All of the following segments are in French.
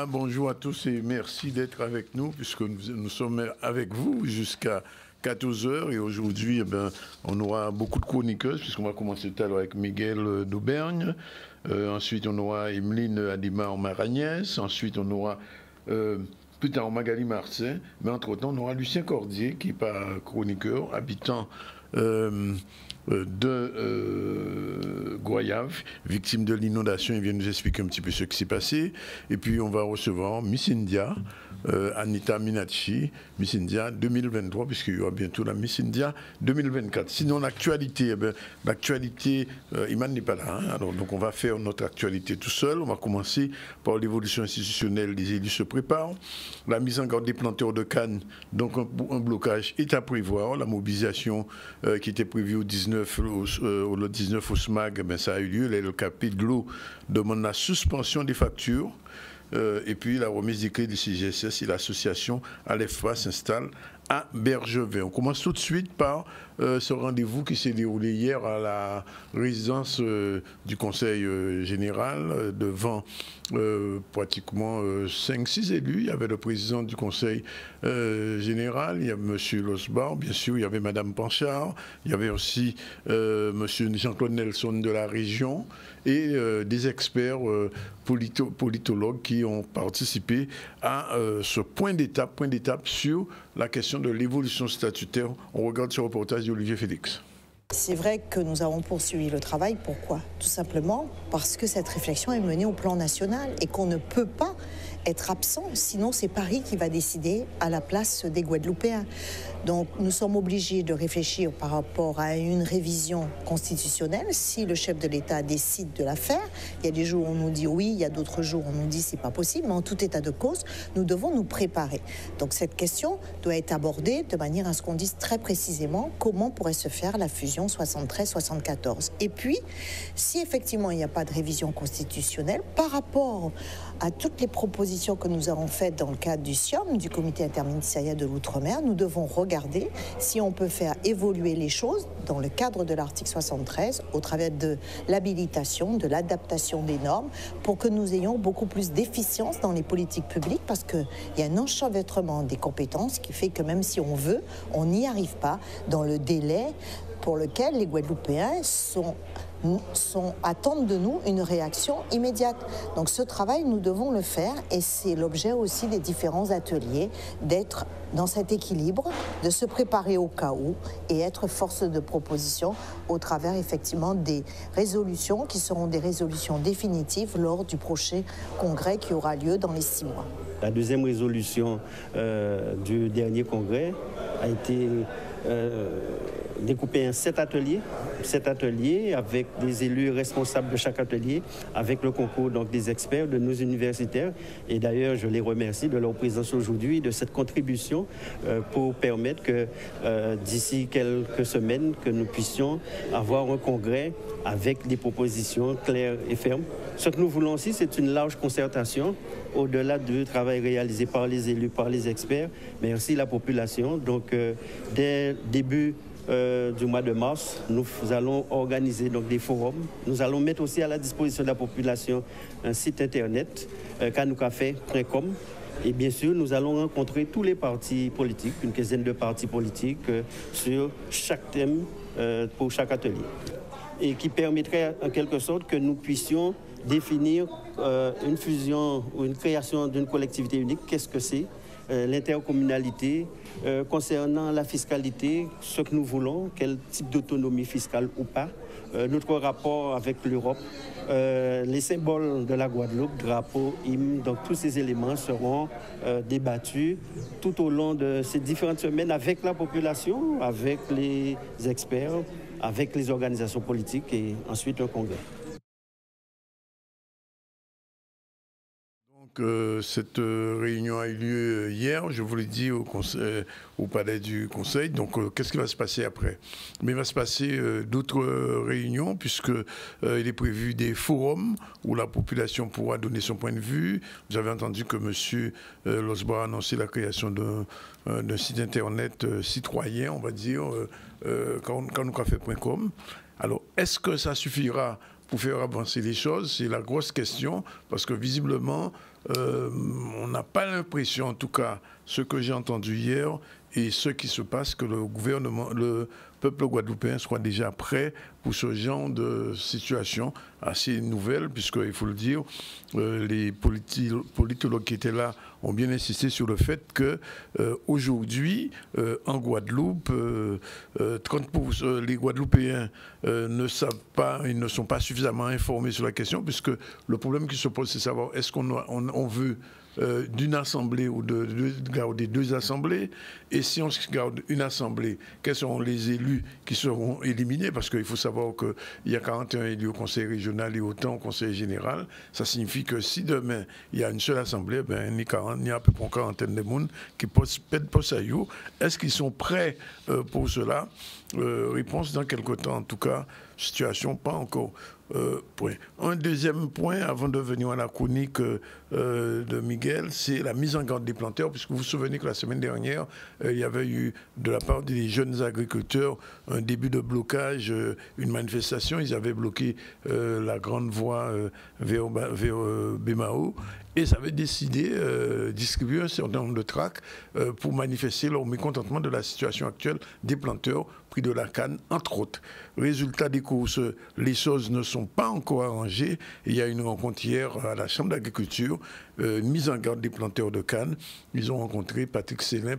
bonjour à tous et merci d'être avec nous puisque nous sommes avec vous jusqu'à 14 heures et aujourd'hui on aura beaucoup de chroniqueuses puisqu'on va commencer tout à l'heure avec Miguel d'Aubergne, ensuite on aura Emeline Adima Maragnès, ensuite on aura plus tard Magali Martin, mais entre-temps on aura Lucien Cordier qui n'est pas chroniqueur, habitant de Goyave, victime de l'inondation. Il vient nous expliquer un petit peu ce qui s'est passé. Et puis on va recevoir Miss India, Anita Minacci, Miss India 2023, puisqu'il y aura bientôt la Miss India 2024. Sinon l'actualité, l'actualité, Iman n'est pas là. Alors donc on va faire notre actualité tout seul. On va commencer par l'évolution institutionnelle. Les élus se préparent. La mise en garde des planteurs de canne, donc un blocage est à prévoir. La mobilisation qui était prévue au 19 au SMAG, ça a eu lieu. Le CAP de l'eau demande la suspension des factures. Et puis la remise des clés du CGSS et l'association Alefra s'installe à Bergevin. On commence tout de suite par ce rendez-vous qui s'est déroulé hier à la résidence du Conseil général devant pratiquement 5-6 élus. Il y avait le président du Conseil général, il y avait M. Losbar, bien sûr, il y avait Mme Panchard, il y avait aussi M. Jean-Claude Nelson de la région et des experts politologues qui ont participé à ce point d'étape sur la question de l'évolution statutaire. On regarde ce reportage d'Olivier Félix. C'est vrai que nous avons poursuivi le travail. Pourquoi? Tout simplement parce que cette réflexion est menée au plan national et qu'on ne peut pas être absent, sinon c'est Paris qui va décider à la place des Guadeloupéens. Donc nous sommes obligés de réfléchir par rapport à une révision constitutionnelle. Si le chef de l'État décide de la faire, il y a des jours où on nous dit oui, il y a d'autres jours où on nous dit c'est pas possible, mais en tout état de cause, nous devons nous préparer. Donc cette question doit être abordée de manière à ce qu'on dise très précisément comment pourrait se faire la fusion 73-74. Et puis, si effectivement il n'y a pas de révision constitutionnelle, par rapport à toutes les propositions que nous avons faites dans le cadre du CIOM, du Comité interministériel de l'Outre-mer, nous devons regarder si on peut faire évoluer les choses dans le cadre de l'article 73 au travers de l'habilitation, de l'adaptation des normes pour que nous ayons beaucoup plus d'efficience dans les politiques publiques parce qu'il y a un enchevêtrement des compétences qui fait que même si on veut, on n'y arrive pas dans le délai pour lequel les Guadeloupéens attendent de nous une réaction immédiate. Donc ce travail, nous devons le faire et c'est l'objet aussi des différents ateliers, d'être dans cet équilibre, de se préparer au cas où et être force de proposition au travers effectivement des résolutions qui seront des résolutions définitives lors du prochain congrès qui aura lieu dans les 6 mois. La deuxième résolution du dernier congrès a été découpé en 7 ateliers avec des élus responsables de chaque atelier, avec le concours donc, des experts de nos universitaires. Et d'ailleurs, je les remercie de leur présence aujourd'hui, de cette contribution pour permettre que d'ici quelques semaines, que nous puissions avoir un congrès avec des propositions claires et fermes. Ce que nous voulons aussi, c'est une large concertation au-delà du travail réalisé par les élus, par les experts, mais aussi la population. Donc, dès début du mois de mars, nous allons organiser donc, des forums. Nous allons mettre aussi à la disposition de la population un site internet, kanoucafé.com. Et bien sûr, nous allons rencontrer tous les partis politiques, une quinzaine de partis politiques, sur chaque thème pour chaque atelier. Et qui permettrait en quelque sorte que nous puissions définir une fusion ou une création d'une collectivité unique. Qu'est-ce que c'est? L'intercommunalité, concernant la fiscalité, ce que nous voulons, quel type d'autonomie fiscale ou pas, notre rapport avec l'Europe, les symboles de la Guadeloupe, drapeau, hymne, donc tous ces éléments seront débattus tout au long de ces différentes semaines avec la population, avec les experts, avec les organisations politiques et ensuite un congrès. Cette réunion a eu lieu hier, je vous l'ai dit, au palais du Conseil. Donc, qu'est-ce qui va se passer après? Mais il va se passer d'autres réunions, puisqu'il est prévu des forums où la population pourra donner son point de vue. Vous avez entendu que M. Losbar a annoncé la création d'un site internet citoyen, on va dire, kanoucafé.com. Alors, est-ce que ça suffira pour faire avancer les choses? C'est la grosse question, parce que visiblement, on n'a pas l'impression, en tout cas, ce que j'ai entendu hier et ce qui se passe, que le gouvernement, le peuple guadeloupéen soit déjà prêt pour ce genre de situation assez nouvelle, puisqu'il faut le dire, les politologues qui étaient là ont bien insisté sur le fait que aujourd'hui, en Guadeloupe, 30% les Guadeloupéens ne savent pas, ils ne sont pas suffisamment informés sur la question, puisque le problème qui se pose, c'est savoir est-ce qu'on veut d'une assemblée ou de garder deux assemblées, et si on garde une assemblée, quels seront les élus qui seront éliminés, parce qu'il faut savoir qu'il y a 41 élus au conseil régional et autant au conseil général. Ça signifie que si demain il y a une seule assemblée, il y a à peu près une quarantaine de monde qui pèdent poste à you. Est-ce qu'ils sont prêts pour cela? Réponse dans quelque temps, en tout cas, situation pas encore. Point. Un deuxième point, avant de venir à la chronique de Miguel, c'est la mise en garde des planteurs, puisque vous vous souvenez que la semaine dernière, il y avait eu de la part des jeunes agriculteurs un début de blocage, une manifestation. Ils avaient bloqué la grande voie vers Bémao. Et ça avait décidé de distribuer un certain nombre de tracts pour manifester leur mécontentement de la situation actuelle des planteurs prix de la canne, entre autres. Résultat des courses, les choses ne sont pas encore arrangées. Il y a une rencontre hier à la Chambre d'agriculture, une mise en garde des planteurs de canne. Ils ont rencontré Patrick Célin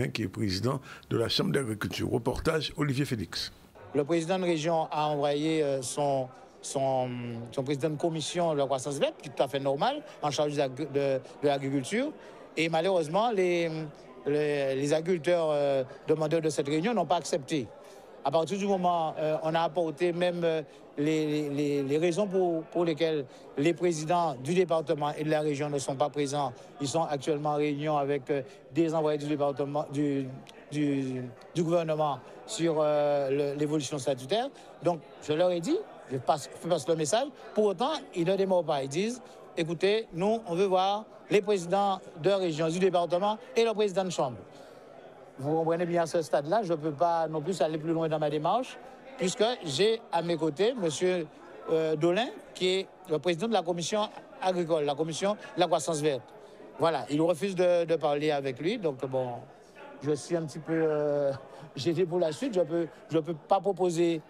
qui est président de la Chambre d'agriculture. Reportage Olivier Félix. Le président de région a envoyé son président de commission de la croissance verte, qui est tout à fait normal, en charge de l'agriculture. Et malheureusement, les agriculteurs demandeurs de cette réunion n'ont pas accepté. À partir du moment où on a apporté même les raisons pour lesquelles les présidents du département et de la région ne sont pas présents, ils sont actuellement en réunion avec des envoyés du département, du gouvernement sur l'évolution statutaire. Donc, je leur ai dit, je passe le message. Pour autant, ils ne démordent pas. Ils disent, écoutez, nous, on veut voir les présidents de région, du département et le président de chambre. Vous comprenez bien à ce stade-là, je ne peux pas non plus aller plus loin dans ma démarche, puisque j'ai à mes côtés M. Dolin, qui est le président de la commission agricole, la commission de la croissance verte. Voilà, il refuse de parler avec lui, donc bon, je suis un petit peu gêné pour la suite. Je peux pas proposer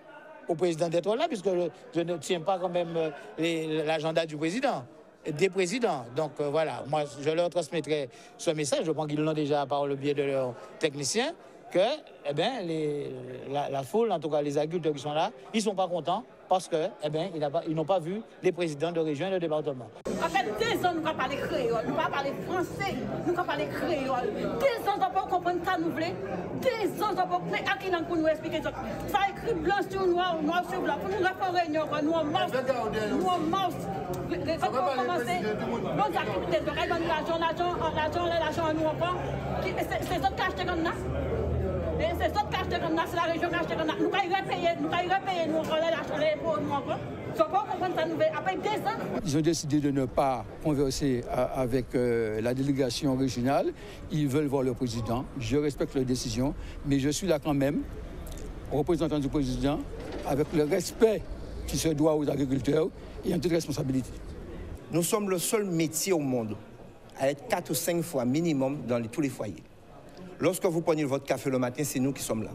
au président d'être là, puisque je ne tiens pas quand même l'agenda du président, des présidents. Donc voilà, moi je leur transmettrai ce message, je pense qu'ils l'ont déjà par le biais de leurs techniciens, que la foule, en tout cas les agriculteurs qui sont là, ils ne sont pas contents parce que ils n'ont pas vu les présidents de région et de département. En fait, 2 ans, nous ne pouvons pas parler créole, nous ne pouvons pas parler français, nous ne pouvons pas parler créole. 2 ans, nous ne pouvons comprendre ça, nous voulons. 2 ans, nous ne pouvons pas à qui langue pour nous expliquer ça. Ça écrit blanc sur noir, noir sur blanc. Pour nous faire une réunion, nous en mars. Nous en mars. Quand on commence, nos activités de règlement l'argent, nous en prend. C'est ça qui a acheté comme ça. C'est ça qui a acheté comme ça, c'est la région qui a acheté comme ça. Nous allons repayer, nous encore les impôts, nous encore. Après 2 ans. Ils ont décidé de ne pas converser avec la délégation régionale. Ils veulent voir le président. Je respecte leur décision, mais je suis là quand même, représentant du président, avec le respect qui se doit aux agriculteurs et en toute responsabilité. Nous sommes le seul métier au monde à être 4 ou 5 fois minimum dans tous les foyers. Lorsque vous prenez votre café le matin, c'est nous qui sommes là.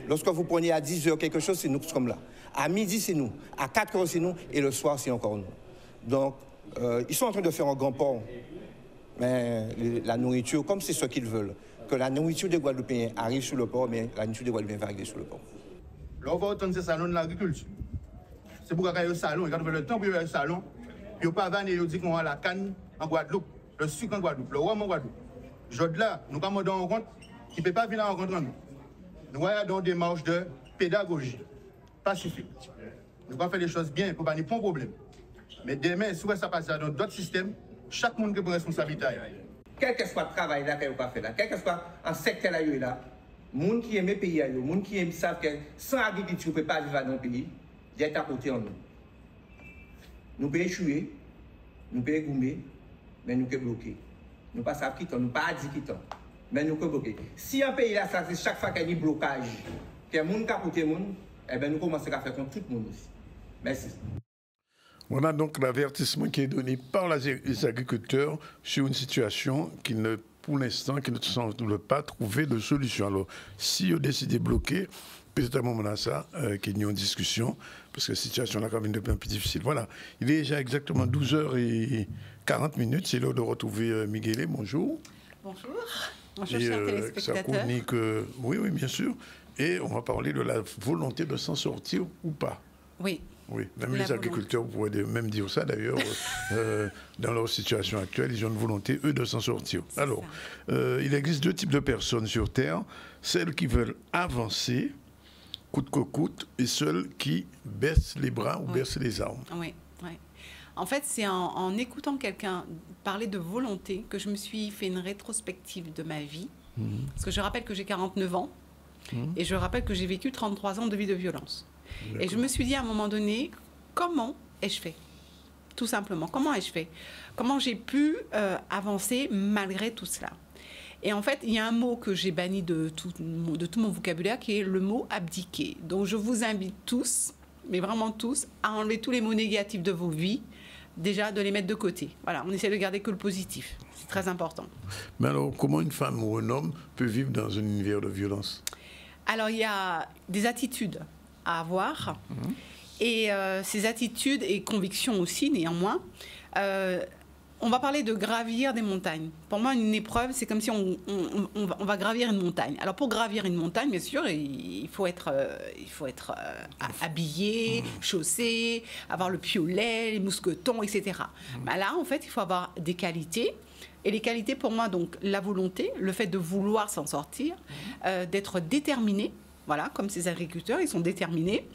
Lorsque vous prenez à 10 h quelque chose, c'est nous qui sommes là. À midi, c'est nous. À 4 h, c'est nous. Et le soir, c'est encore nous. Donc, ils sont en train de faire un grand port. Mais la nourriture, comme c'est ce qu'ils veulent, que la nourriture des Guadeloupéens arrive sur le port, mais la nourriture des Guadeloupéens va arriver sur le port. Là, on va entendre ce salon de l'agriculture. C'est pour qu'il y ait un salon. Quand on fait le temps pour y avoir un salon, puis on pas vanner, on dit qu'on a la canne en Guadeloupe, le sucre en Guadeloupe, le rhum en Guadeloupe. Là, nous ne pouvons pas en compte qui ne peut pas venir en rencontre nous. Nous avons dans des démarches de pédagogie pacifique. Nous allons faire les choses bien pour ne pas avoir de problème. Mais demain, si ça passe dans d'autres systèmes, chaque monde qui prend responsabilité. Quel que soit le travail là, qu'on fait là, quel que soit un secteur là, les gens qui aiment le pays, les gens qui savent que sans agriculture, on ne peut pas vivre dans le pays, ils sont à côté de nous. Nous pouvons échouer, nous pouvons gommer, mais nous pouvons bloquer. Nous ne pouvons pas quitter, nous ne pouvons pas dire quitter. Mais nous pouvons bloquer. Si un pays là, ça c'est chaque fois qu'il y a un blocage, qu'il y a des gens qui côté, eh bien nous commençons à faire contre tout le monde aussi. Merci. Voilà donc l'avertissement qui est donné par les agriculteurs sur une situation qui ne, pour l'instant, qui ne semble pas trouver de solution. Alors, si vous décidez de bloquer, peut-être à un moment là, ça, qu'il y ait une discussion, parce que la situation là, quand même, devient un peu difficile. Voilà, il est déjà exactement 12h40. C'est l'heure de retrouver Miguel. Bonjour. Bonjour. Bonjour, chers téléspectateurs. Ça chronique, oui, bien sûr. Et on va parler de la volonté de s'en sortir ou pas. Oui. Oui, même les agriculteurs pourraient même dire ça d'ailleurs. Dans leur situation actuelle, ils ont une volonté, eux, de s'en sortir. Alors, il existe deux types de personnes sur Terre. Celles qui veulent avancer, coûte que coûte, et celles qui baissent les bras ou baissent les armes. Oui. En fait, c'est en écoutant quelqu'un parler de volonté que je me suis fait une rétrospective de ma vie. Parce que je rappelle que j'ai 49 ans et je rappelle que j'ai vécu 33 ans de vie de violence. Et je me suis dit à un moment donné, comment ai-je fait? Tout simplement, comment ai-je fait? Comment j'ai pu avancer malgré tout cela? Et en fait, il y a un mot que j'ai banni de tout mon vocabulaire qui est le mot abdiquer. Donc je vous invite tous, mais vraiment tous, à enlever tous les mots négatifs de vos vies, déjà de les mettre de côté. Voilà, on essaie de garder que le positif. C'est très important. Mais alors, comment une femme ou un homme peut vivre dans un univers de violence? Alors, il y a des attitudes à avoir. Et ces attitudes et convictions aussi, néanmoins. On va parler de gravir des montagnes. Pour moi, une épreuve, c'est comme si on va gravir une montagne. Alors, pour gravir une montagne, bien sûr, il faut être habillé, chaussé, avoir le piolet, les mousquetons, etc. Ben là, en fait, il faut avoir des qualités. Et les qualités, pour moi, donc, la volonté, le fait de vouloir s'en sortir, d'être déterminé. Voilà, comme ces agriculteurs, ils sont déterminés.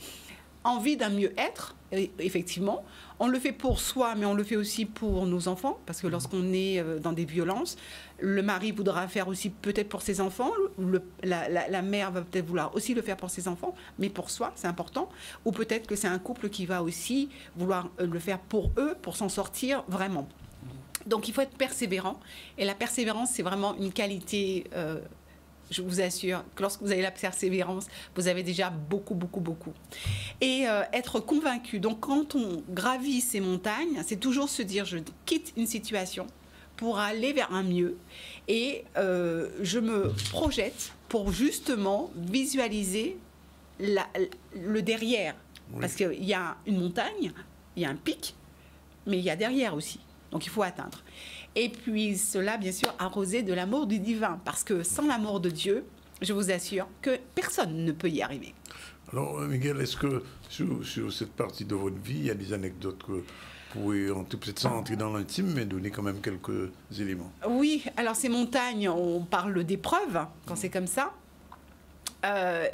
Envie d'un mieux-être, effectivement. On le fait pour soi, mais on le fait aussi pour nos enfants, parce que lorsqu'on est dans des violences, le mari voudra faire aussi peut-être pour ses enfants, la mère va peut-être vouloir aussi le faire pour ses enfants, mais pour soi, c'est important. Ou peut-être que c'est un couple qui va aussi vouloir le faire pour eux, pour s'en sortir vraiment. Donc il faut être persévérant, et la persévérance, c'est vraiment une qualité... je vous assure que lorsque vous avez la persévérance, vous avez déjà beaucoup. Et être convaincu. Donc, quand on gravit ces montagnes, c'est toujours se dire, je quitte une situation pour aller vers un mieux. Et je me projette pour justement visualiser le derrière. Oui. Parce qu'il y a une montagne, il y a un pic, mais il y a derrière aussi. Donc, il faut atteindre. Et puis cela, bien sûr, arrosé de l'amour du divin. Parce que sans l'amour de Dieu, je vous assure que personne ne peut y arriver. Alors, Miguel, est-ce que sur cette partie de votre vie, il y a des anecdotes que vous pouvez, peut-être sans entrer dans l'intime, mais donner quand même quelques éléments? Oui, alors ces montagnes, on parle d'épreuves, quand c'est comme ça.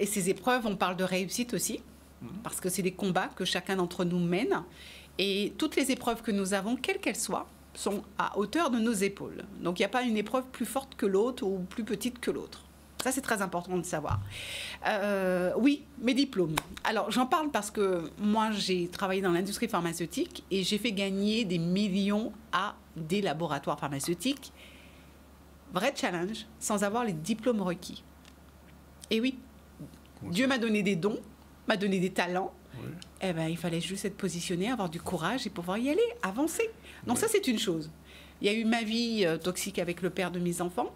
Et ces épreuves, on parle de réussite aussi. Parce que c'est des combats que chacun d'entre nous mène. Et toutes les épreuves que nous avons, quelles qu'elles soient, sont à hauteur de nos épaules. Donc, il n'y a pas une épreuve plus forte que l'autre ou plus petite que l'autre. Ça, c'est très important de savoir. Oui, mes diplômes. Alors, j'en parle parce que moi, j'ai travaillé dans l'industrie pharmaceutique et j'ai fait gagner des millions à des laboratoires pharmaceutiques. Vrai challenge, sans avoir les diplômes requis. Et oui, Dieu m'a donné des dons, m'a donné des talents. Oui. Eh ben, il fallait juste être positionné, avoir du courage et pouvoir y aller, avancer. Donc ça, c'est une chose. Il y a eu ma vie toxique avec le père de mes enfants.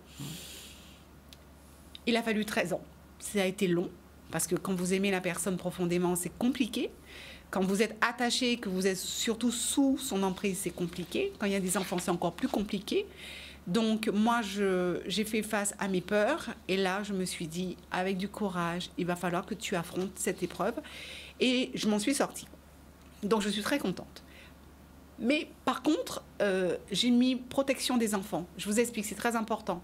Il a fallu 13 ans. Ça a été long, parce que quand vous aimez la personne profondément, c'est compliqué. Quand vous êtes attaché, que vous êtes surtout sous son emprise, c'est compliqué. Quand il y a des enfants, c'est encore plus compliqué. Donc moi, j'ai fait face à mes peurs. Et là, je me suis dit, avec du courage, il va falloir que tu affrontes cette épreuve. Et je m'en suis sortie. Donc je suis très contente. Mais par contre, j'ai mis protection des enfants. Je vous explique, c'est très important.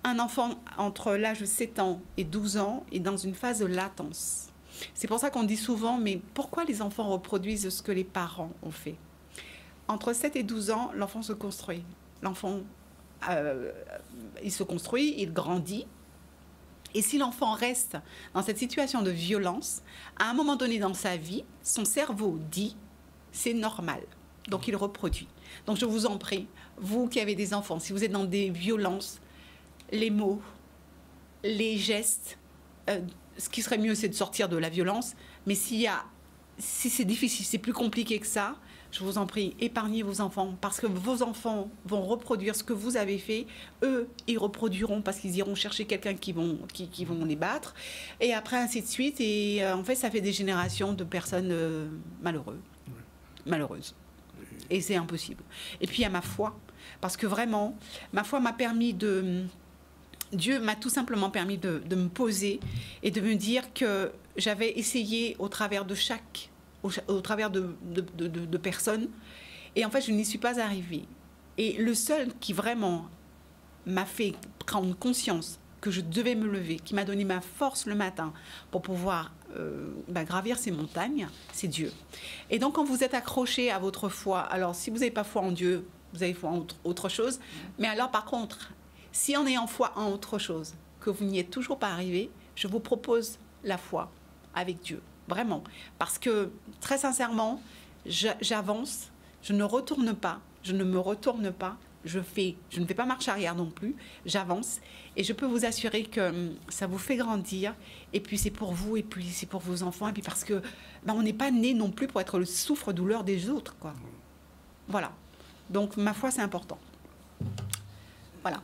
Un enfant entre l'âge de 7 ans et 12 ans est dans une phase de latence. C'est pour ça qu'on dit souvent, mais pourquoi les enfants reproduisent ce que les parents ont fait? Entre 7 et 12 ans, l'enfant se construit. L'enfant, il se construit, il grandit. Et si l'enfant reste dans cette situation de violence, à un moment donné dans sa vie, son cerveau dit « c'est normal ». Donc, il reproduit. Donc, je vous en prie, vous qui avez des enfants, si vous êtes dans des violences, les mots, les gestes, ce qui serait mieux, c'est de sortir de la violence. Mais si c'est difficile, c'est plus compliqué que ça, je vous en prie, épargnez vos enfants, parce que vos enfants vont reproduire ce que vous avez fait. Eux, ils reproduiront parce qu'ils iront chercher quelqu'un qui vont les battre. Et après, ainsi de suite. Et en fait, ça fait des générations de personnes malheureuses. Et c'est impossible. Et puis, il y a ma foi. Parce que vraiment, ma foi m'a permis de... Dieu m'a tout simplement permis de me poser et de me dire que j'avais essayé au travers de de personnes. Et en fait, je n'y suis pas arrivée. Et le seul qui vraiment m'a fait prendre conscience que je devais me lever, qui m'a donné ma force le matin pour pouvoir gravir ces montagnes, c'est Dieu. Et donc, quand vous êtes accroché à votre foi, alors si vous n'avez pas foi en Dieu, vous avez foi en autre chose. Mais alors, par contre, si en ayant foi en autre chose, que vous n'y êtes toujours pas arrivé, je vous propose la foi avec Dieu. Vraiment. Parce que, très sincèrement, j'avance, je ne retourne pas, je ne me retourne pas, je ne fais pas marche arrière non plus, j'avance. Et je peux vous assurer que ça vous fait grandir. Et puis, c'est pour vous, et puis c'est pour vos enfants. Et puis, parce que on n'est pas né non plus pour être le souffre-douleur des autres, quoi. Voilà. Donc, ma foi, c'est important. Voilà.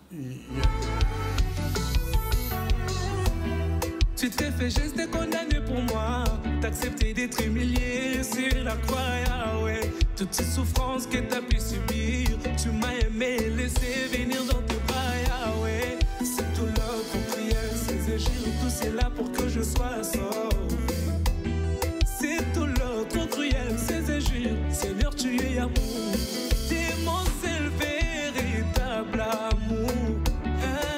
Tu t'es fait geste et condamné pour moi. T'as accepté d'être humilié sur la croix, Yahweh. Toutes ces souffrances que t'as pu subir, tu m'as aimé, laissé venir dans tes bras, Yahweh. C'est tout l'heure qu'on priait, ces égiles, tout c'est là pour que je sois sauvé. C'est tout l'heure trop cruel, ces égiles, Seigneur, tu es amour. C'est le véritable amour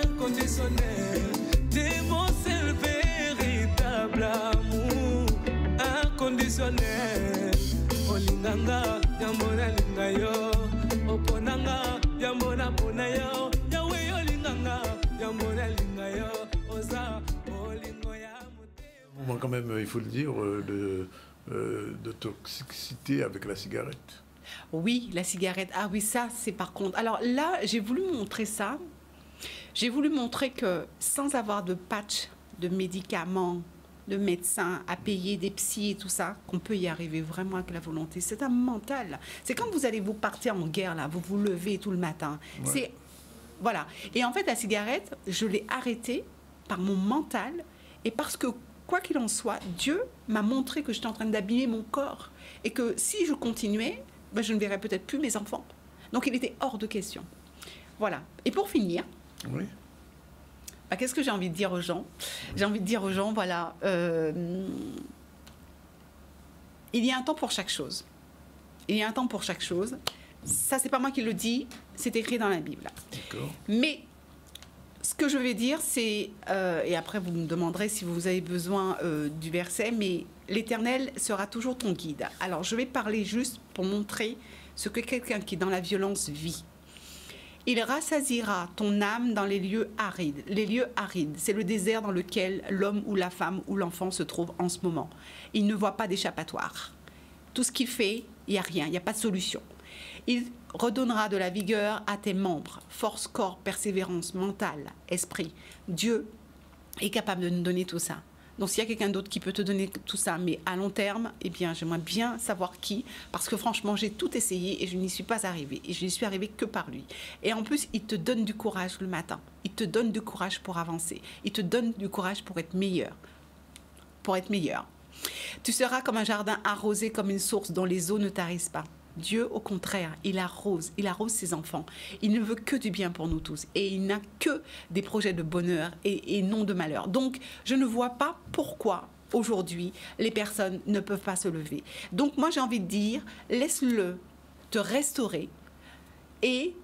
inconditionnel. C'est le véritable amour inconditionnel. Olinganga, yamona lingayo. Oponanga, yamona ponayo. Yahweh olinganga, yamona lingayo. Oza, olingo yamote. Quand même, il faut le dire, de toxicité avec la cigarette. Oui, la cigarette. Ah oui, ça, c'est par contre... Alors là, j'ai voulu montrer ça. J'ai voulu montrer que sans avoir de patch, de médicaments, de médecins à payer, des psys et tout ça, qu'on peut y arriver vraiment avec la volonté. C'est un mental. C'est quand vous allez vous partir en guerre, là, vous vous levez tout le matin. Ouais. C'est... Voilà. Et en fait, la cigarette, je l'ai arrêtée par mon mental et parce que, quoi qu'il en soit, Dieu m'a montré que j'étais en train d'abîmer mon corps et que si je continuais, je ne verrais peut-être plus mes enfants. Donc, il était hors de question. Voilà. Et pour finir, oui. Qu'est-ce que j'ai envie de dire aux gens? J'ai envie de dire aux gens, voilà, il y a un temps pour chaque chose. Il y a un temps pour chaque chose. Ça, c'est pas moi qui le dis, c'est écrit dans la Bible. D'accord. Mais ce que je vais dire, c'est, et après vous me demanderez si vous avez besoin du verset, mais l'Éternel sera toujours ton guide. Alors, je vais parler juste pour montrer ce que quelqu'un qui est dans la violence vit. Il rassasiera ton âme dans les lieux arides. Les lieux arides, c'est le désert dans lequel l'homme ou la femme ou l'enfant se trouve en ce moment. Il ne voit pas d'échappatoire. Tout ce qu'il fait, il n'y a rien, il n'y a pas de solution. Il redonnera de la vigueur à tes membres, force, corps, persévérance, mental, esprit. Dieu est capable de nous donner tout ça. Donc, s'il y a quelqu'un d'autre qui peut te donner tout ça, mais à long terme, eh bien, j'aimerais bien savoir qui, parce que franchement, j'ai tout essayé et je n'y suis pas arrivée. Et je n'y suis arrivée que par lui. Et en plus, il te donne du courage le matin. Il te donne du courage pour avancer. Il te donne du courage pour être meilleur. Pour être meilleur. Tu seras comme un jardin arrosé, comme une source dont les eaux ne tarissent pas. Dieu, au contraire, il arrose ses enfants. Il ne veut que du bien pour nous tous. Et il n'a que des projets de bonheur et non de malheur. Donc, je ne vois pas pourquoi, aujourd'hui, les personnes ne peuvent pas se lever. Donc, moi, j'ai envie de dire, laisse-le te restaurer et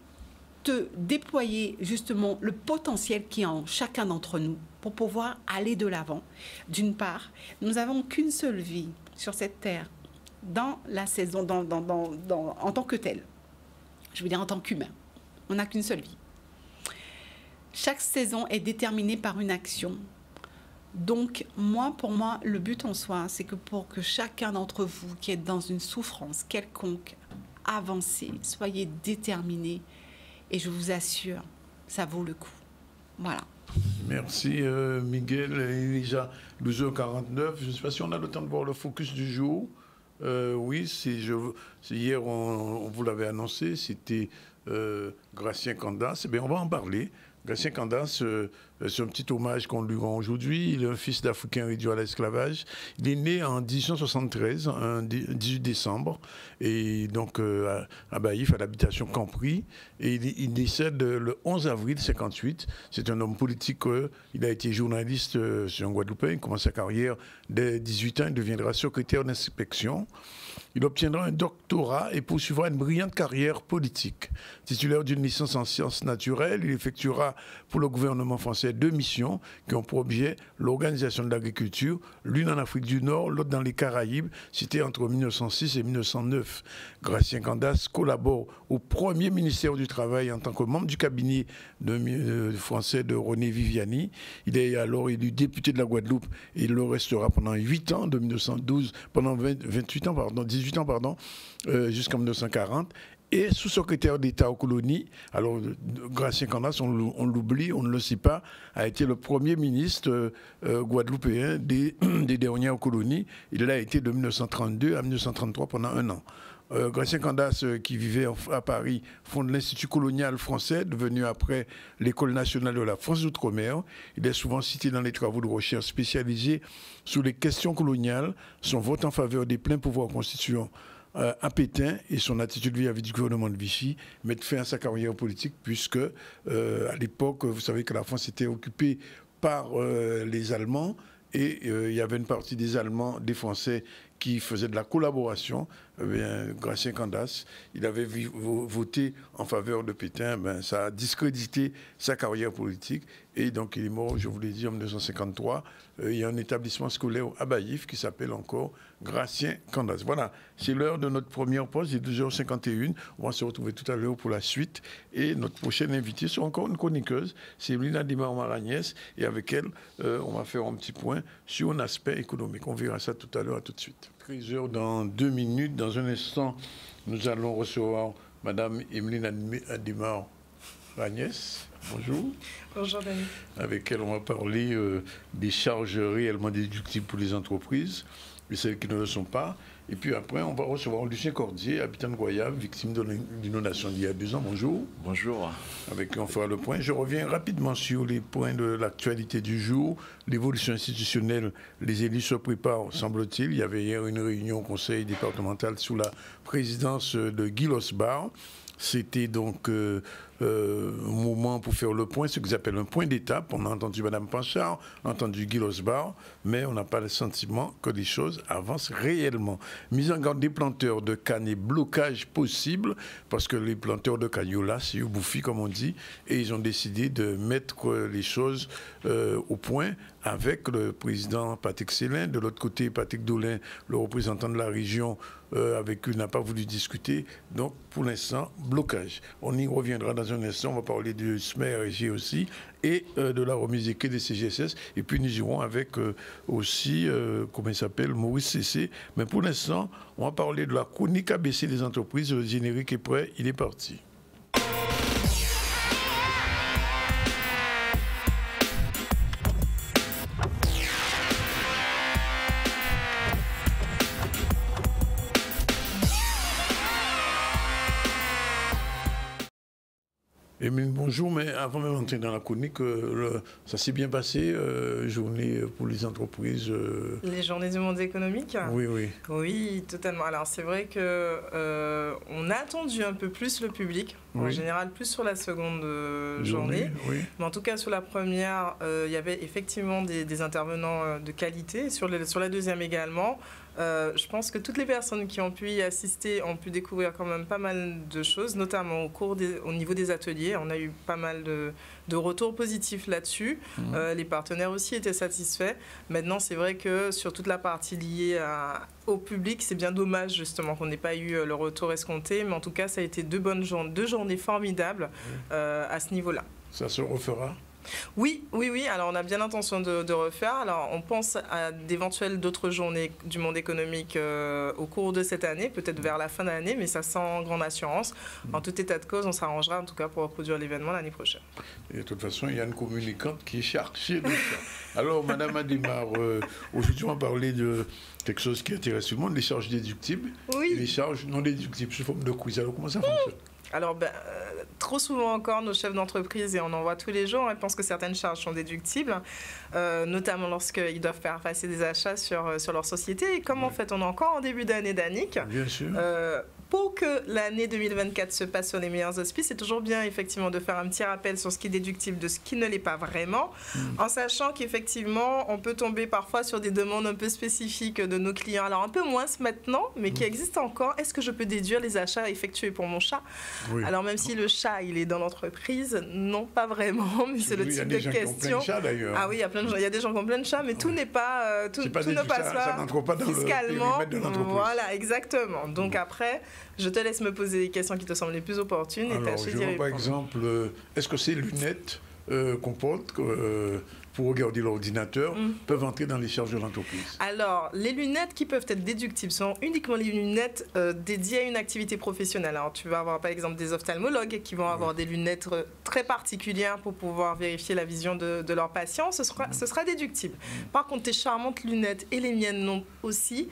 te déployer, justement, le potentiel qui est en chacun d'entre nous pour pouvoir aller de l'avant. D'une part, nous n'avons qu'une seule vie sur cette terre. Dans la saison, en tant que tel, je veux dire en tant qu'humain, on n'a qu'une seule vie. Chaque saison est déterminée par une action. Donc, pour moi, le but en soi, c'est que pour que chacun d'entre vous qui est dans une souffrance quelconque, avancez, soyez déterminés. Et je vous assure, ça vaut le coup. Voilà. Merci Miguel. Il est déjà 12h49. Je ne sais pas si on a le temps de voir le focus du jour. Oui, hier, on vous l'avait annoncé, c'était Gratien Candace. Eh bien, on va en parler. Gratien Candace, c'est un petit hommage qu'on lui rend aujourd'hui. Il est un fils d'Africain réduit à l'esclavage. Il est né en 1873, un 18 décembre, et donc à Baïf, à l'habitation Campry. Et il décède le 11 avril 1958. C'est un homme politique. Il a été journaliste sur un Guadeloupéen. Il commence sa carrière dès 18 ans. Il deviendra secrétaire d'inspection. Il obtiendra un doctorat et poursuivra une brillante carrière politique. Titulaire d'une licence en sciences naturelles, il effectuera pour le gouvernement français 2 missions qui ont pour objet l'organisation de l'agriculture, l'une en Afrique du Nord, l'autre dans les Caraïbes, citée entre 1906 et 1909. Gratien Candace collabore au premier ministère du Travail en tant que membre du cabinet français de René Viviani. Il est alors élu député de la Guadeloupe et il le restera pendant 8 ans, de 1912, pendant 18 ans, jusqu'en 1940. Et sous-secrétaire d'État aux colonies. Alors, Gratien Candace, on l'oublie, on ne le sait pas, a été le premier ministre guadeloupéen des dernières colonies. Il l'a été de 1932 à 1933 pendant 1 an. Gratien Candace, qui vivait à Paris, fonde l'Institut colonial français, devenu après l'École nationale de la France d'Outre-mer. Il est souvent cité dans les travaux de recherche spécialisés sur les questions coloniales. Son vote en faveur des pleins pouvoirs constituants à Pétain et son attitude vis-à-vis du gouvernement de Vichy mettent fin à sa carrière politique, puisque à l'époque, vous savez que la France était occupée par les Allemands et il y avait une partie des Allemands, des Français qui faisaient de la collaboration. Eh bien, Gratien Candace, il avait voté en faveur de Pétain. Ça a discrédité sa carrière politique. Et donc, il est mort, je vous l'ai dit, en 1953. Il y a un établissement scolaire à Baïf qui s'appelle encore Gratien Candace. Voilà, c'est l'heure de notre première pause. Il est 2h51. On va se retrouver tout à l'heure pour la suite. Et notre prochaine invitée, c'est encore une chroniqueuse, c'est Emilina Dimar-Maragnès. Et avec elle, on va faire un petit point sur un aspect économique. On verra ça tout à l'heure. À tout de suite. 13h dans 2 minutes. Dans un instant, nous allons recevoir Madame Emilina Dimar-Maragnès. Bonjour. Bonjour, Denis. Avec elle, on va parler des charges réellement déductibles pour les entreprises et celles qui ne le sont pas. Et puis après, on va recevoir Lucien Cordier, habitant de Goyave, victime de l'inondation d'il y a 2 ans. Bonjour. Bonjour. Avec qui on fera le point. Je reviens rapidement sur les points de l'actualité du jour. L'évolution institutionnelle, les élus se préparent, semble-t-il. Il y avait hier une réunion au conseil départemental sous la présidence de Guy Losbar. C'était donc un moment pour faire le point, ce qu'ils appellent un point d'étape. On a entendu Mme Panchard, on a entendu Guy Losbar, mais on n'a pas le sentiment que les choses avancent réellement. Mise en garde des planteurs de canne et blocage possible, parce que les planteurs de cagnola, c'est eux bouffi, comme on dit, et ils ont décidé de mettre les choses au point avec le président Patrick Célin. De l'autre côté, Patrick Dolin, le représentant de la région, avec qui il n'a pas voulu discuter. Donc, pour l'instant, blocage. On y reviendra dans un instant. On va parler du SMERG aussi et de la remise des quais des CGSS. Et puis, nous irons avec aussi, comment il s'appelle, Maurice Cessé. Mais pour l'instant, on va parler de la chronique ABC des entreprises. Le générique est prêt. Il est parti. Émile, bonjour, mais avant de rentrer dans la chronique, ça s'est bien passé, journée pour les entreprises Les journées du monde économique ? Oui, oui. Oui, totalement. Alors, c'est vrai qu'on a attendu un peu plus le public, en général plus sur la seconde journée. Oui. Mais en tout cas, sur la première, il y avait effectivement des intervenants de qualité. Sur la deuxième également. Je pense que toutes les personnes qui ont pu y assister ont pu découvrir quand même pas mal de choses, notamment au niveau des ateliers. On a eu pas mal de retours positifs là-dessus. Les partenaires aussi étaient satisfaits. Maintenant, c'est vrai que sur toute la partie liée au public, c'est bien dommage justement qu'on n'ait pas eu le retour escompté. Mais en tout cas, ça a été 2 journées formidables à ce niveau-là. Ça se refera ? Oui. Alors, on a bien l'intention de refaire. Alors, on pense à d'éventuelles d'autres journées du monde économique au cours de cette année, peut-être vers la fin de l'année, mais ça sans grande assurance. En tout état de cause, on s'arrangera en tout cas pour reproduire l'événement l'année prochaine. Et de toute façon, il y a une communicante qui est chargée de ça. Alors, Madame Adémar, aujourd'hui, on va parler de quelque chose qui intéresse tout le monde, les charges déductibles et les charges non déductibles sous forme de quiz. Alors, comment ça fonctionne? Alors, trop souvent encore, nos chefs d'entreprise, et on en voit tous les jours, ils pensent que certaines charges sont déductibles, notamment lorsqu'ils doivent faire passer des achats sur leur société. Et comme en fait, on est encore en début d'année d'ANIC, bien sûr. Pour que l'année 2024 se passe sur les meilleurs auspices, c'est toujours bien effectivement de faire un petit rappel sur ce qui est déductible de ce qui ne l'est pas vraiment, en sachant qu'effectivement, on peut tomber parfois sur des demandes un peu spécifiques de nos clients. Alors un peu moins maintenant, mais qui existent encore. Est-ce que je peux déduire les achats effectués pour mon chat? Alors même si le chat, il est dans l'entreprise, non, pas vraiment, mais c'est le type de question. Ah oui, il y a des gens qui ont plein de chats, mais tout n'est pas, tout ne passe pas fiscalement. Voilà, exactement. Donc après, je te laisse me poser les questions qui te semblent les plus opportunes et tâcher d'y répondre. Par exemple, est-ce que ces lunettes qu'on porte pour regarder l'ordinateur peuvent entrer dans les charges de l'entreprise? Alors, les lunettes qui peuvent être déductibles sont uniquement les lunettes dédiées à une activité professionnelle. Alors, tu vas avoir par exemple des ophtalmologues qui vont avoir des lunettes très particulières pour pouvoir vérifier la vision de leurs patients. Ce sera déductible. Par contre, tes charmantes lunettes et les miennes non aussi.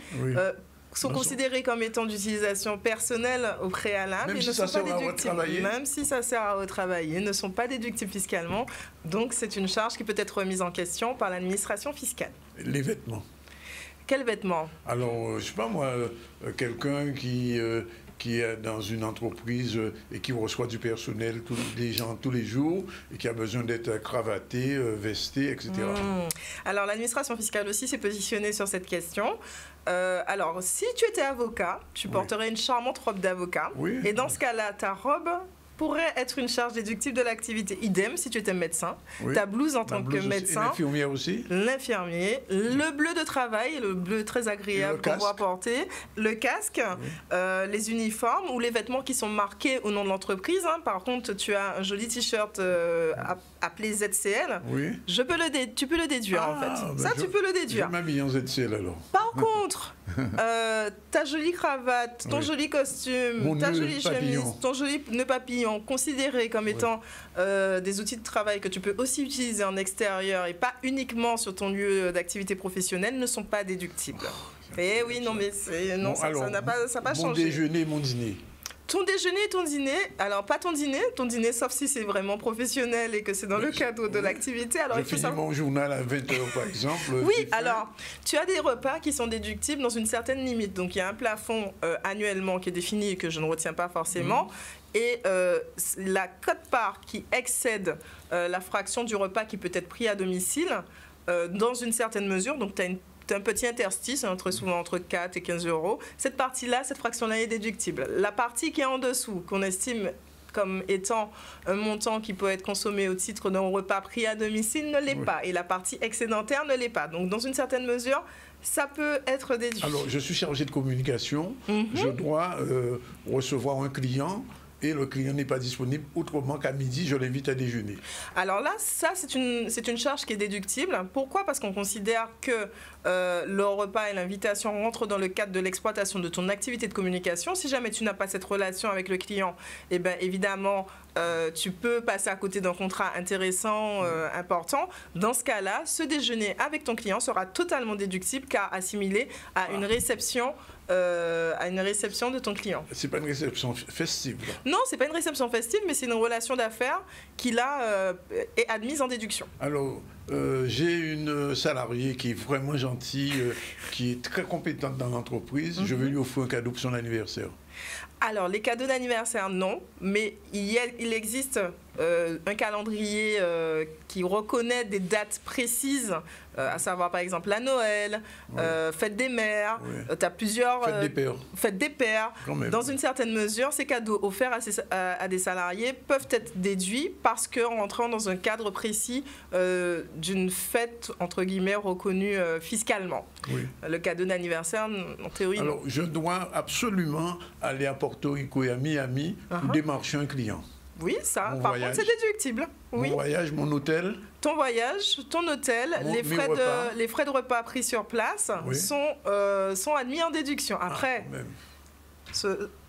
Sont considérés comme étant d'utilisation personnelle au préalable et ne sont pas déductibles. Même si ça sert à retravailler, ne sont pas déductibles fiscalement. Donc, c'est une charge qui peut être remise en question par l'administration fiscale. Les vêtements. Quels vêtements? Alors, je ne sais pas moi, quelqu'un qui est dans une entreprise et qui reçoit du personnel, des gens tous les jours, et qui a besoin d'être cravaté, vesté, etc. Alors, l'administration fiscale aussi s'est positionnée sur cette question. Alors, si tu étais avocat, tu porterais une charmante robe d'avocat. Et dans ce cas-là, ta robe pourrait être une charge déductible de l'activité. Idem si tu étais médecin. Ta blouse en tant que médecin. L'infirmière aussi. L'infirmier. Le bleu de travail, le bleu très agréable qu'on voit porter. Le casque, les uniformes ou les vêtements qui sont marqués au nom de l'entreprise. Par contre, tu as un joli t-shirt appelé ZCL. Tu peux le déduire en fait. Tu peux le déduire. Je m'habille en ZCL alors. Par contre, ta jolie cravate, ton joli costume, ta jolie chemise, ton joli nœud papillon, considérés comme étant des outils de travail que tu peux aussi utiliser en extérieur et pas uniquement sur ton lieu d'activité professionnelle, ne sont pas déductibles. Eh oui, non, mais ça n'a pas changé. Mon déjeuner, mon dîner. Ton déjeuner et ton dîner, alors pas ton dîner sauf si c'est vraiment professionnel et que c'est dans le cadre de l'activité. Alors je finis mon journal à 20h par exemple. Oui, alors tu as des repas qui sont déductibles dans une certaine limite. Donc il y a un plafond annuellement qui est défini et que je ne retiens pas forcément. Et la quote-part qui excède la fraction du repas qui peut être pris à domicile, dans une certaine mesure, donc tu as un petit interstice, souvent entre 4 et 15 euros. Cette partie-là, cette fraction-là est déductible. La partie qui est en dessous, qu'on estime comme étant un montant qui peut être consommé au titre d'un repas pris à domicile, ne l'est pas. Et la partie excédentaire ne l'est pas. Donc, dans une certaine mesure, ça peut être déduit. Alors, je suis chargé de communication. Je dois recevoir un client. Et le client n'est pas disponible autrement qu'à midi, je l'invite à déjeuner. Alors là, ça, c'est une charge qui est déductible. Pourquoi? Parce qu'on considère que le repas et l'invitation rentrent dans le cadre de l'exploitation de ton activité de communication. Si jamais tu n'as pas cette relation avec le client, eh bien, évidemment, tu peux passer à côté d'un contrat intéressant, important. Dans ce cas-là, ce déjeuner avec ton client sera totalement déductible car assimilé à une réception de ton client. C'est pas une réception festive. Non, c'est pas une réception festive, mais c'est une relation d'affaires qui là est admise en déduction. Alors, j'ai une salariée qui est vraiment gentille, qui est très compétente dans l'entreprise. Je vais lui offrir un cadeau pour son anniversaire. Alors, les cadeaux d'anniversaire, non, mais il existe un calendrier qui reconnaît des dates précises, à savoir par exemple la Noël, Fête des Mères, tu as plusieurs... Fête des Pères. Dans une certaine mesure, ces cadeaux offerts à des salariés peuvent être déduits parce qu'en rentrant dans un cadre précis d'une fête, entre guillemets, reconnue fiscalement. Le cadeau d'anniversaire, en théorie... Alors, je dois absolument aller à Porto Rico et à Miami pour démarcher un client. Oui, ça. Mon Par voyage. contre, c'est déductible. Oui. Mon voyage, mon hôtel. Ton voyage, ton hôtel, les frais de repas pris sur place sont admis en déduction. Après,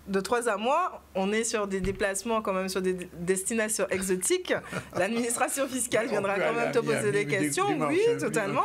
de 3 à mois, on est sur des déplacements quand même sur des destinations exotiques. L'administration fiscale viendra quand même te poser des questions. Oui, totalement.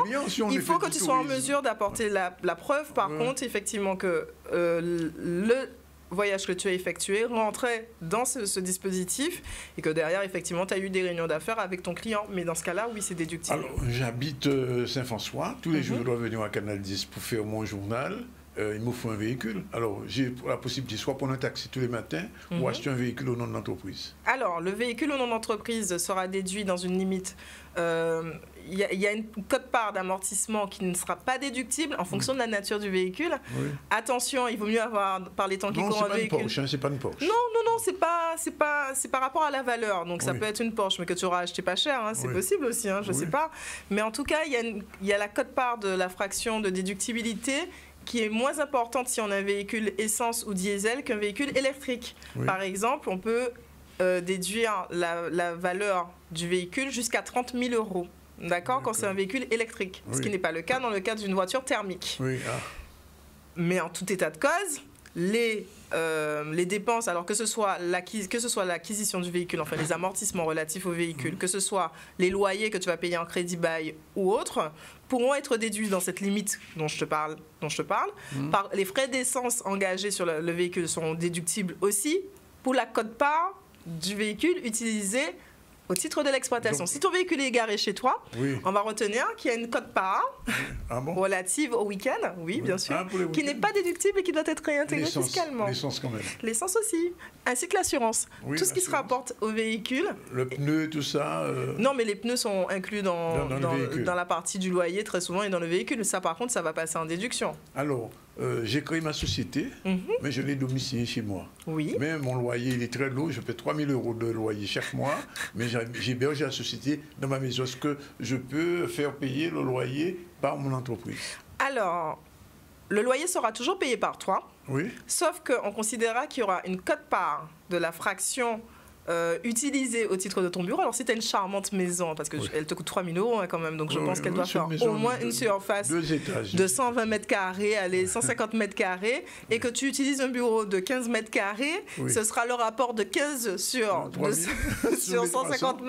Il faut que tu sois en mesure d'apporter la preuve, par contre, effectivement, que le voyage que tu as effectué rentrait dans ce dispositif et que derrière, effectivement, tu as eu des réunions d'affaires avec ton client. Mais dans ce cas-là, oui, c'est déductible. Alors, j'habite Saint-François. Tous les jours, je dois venir à Canal 10 pour faire mon journal. Il me faut un véhicule. Alors, j'ai la possibilité soit prendre un taxi tous les matins ou acheter un véhicule au nom de l'entreprise. Alors, le véhicule au nom d'entreprise sera déduit dans une limite. Il y a une quote-part d'amortissement qui ne sera pas déductible en fonction de la nature du véhicule. Oui. Attention, il vaut mieux avoir, par les temps qui courent, un véhicule. Non, c'est pas une Porsche. Non, c'est par rapport à la valeur. Donc, ça peut être une Porsche, mais que tu auras acheté pas cher. Hein, c'est possible aussi, hein, je sais pas. Mais en tout cas, il y a la quote-part de la fraction de déductibilité qui est moins importante si on a un véhicule essence ou diesel qu'un véhicule électrique. Oui. Par exemple, on peut déduire la valeur du véhicule jusqu'à 30 000 €. D'accord, quand c'est un véhicule électrique, ce qui n'est pas le cas dans le cas d'une voiture thermique. Oui. Mais en tout état de cause, les dépenses, alors que ce soit l'acquisition du véhicule, enfin les amortissements relatifs au véhicule, que ce soit les loyers que tu vas payer en crédit bail ou autres, pourront être déduits dans cette limite dont je te parle. Par les frais d'essence engagés sur le véhicule seront déductibles aussi pour la quote-part du véhicule utilisé au titre de l'exploitation. Si ton véhicule est garé chez toi, on va retenir qu'il y a une quote-part relative au week-end, bien sûr, qui n'est pas déductible et qui doit être réintégrée fiscalement. L'essence quand même. L'essence aussi, ainsi que l'assurance. Tout ce qui se rapporte au véhicule. Le pneu, tout ça. Non, mais les pneus sont inclus dans la partie du loyer très souvent et dans le véhicule. Ça, par contre, ça va passer en déduction. Alors, j'ai créé ma société, mais je l'ai domiciliée chez moi. Oui. Mais mon loyer, il est très lourd. Je paie 3 000 € de loyer chaque mois, mais j'héberge la société dans ma maison. Est-ce que je peux faire payer le loyer par mon entreprise? Alors, le loyer sera toujours payé par toi, sauf qu'on considérera qu'il y aura une quote-part de la fraction utilisée au titre de ton bureau. Alors, si tu as une charmante maison, parce qu'elle te coûte 3 000 € quand même, donc je pense qu'elle doit faire au moins une surface de 120 mètres carrés, 150 mètres carrés, et que tu utilises un bureau de 15 mètres carrés, ce sera le rapport de 15 sur 150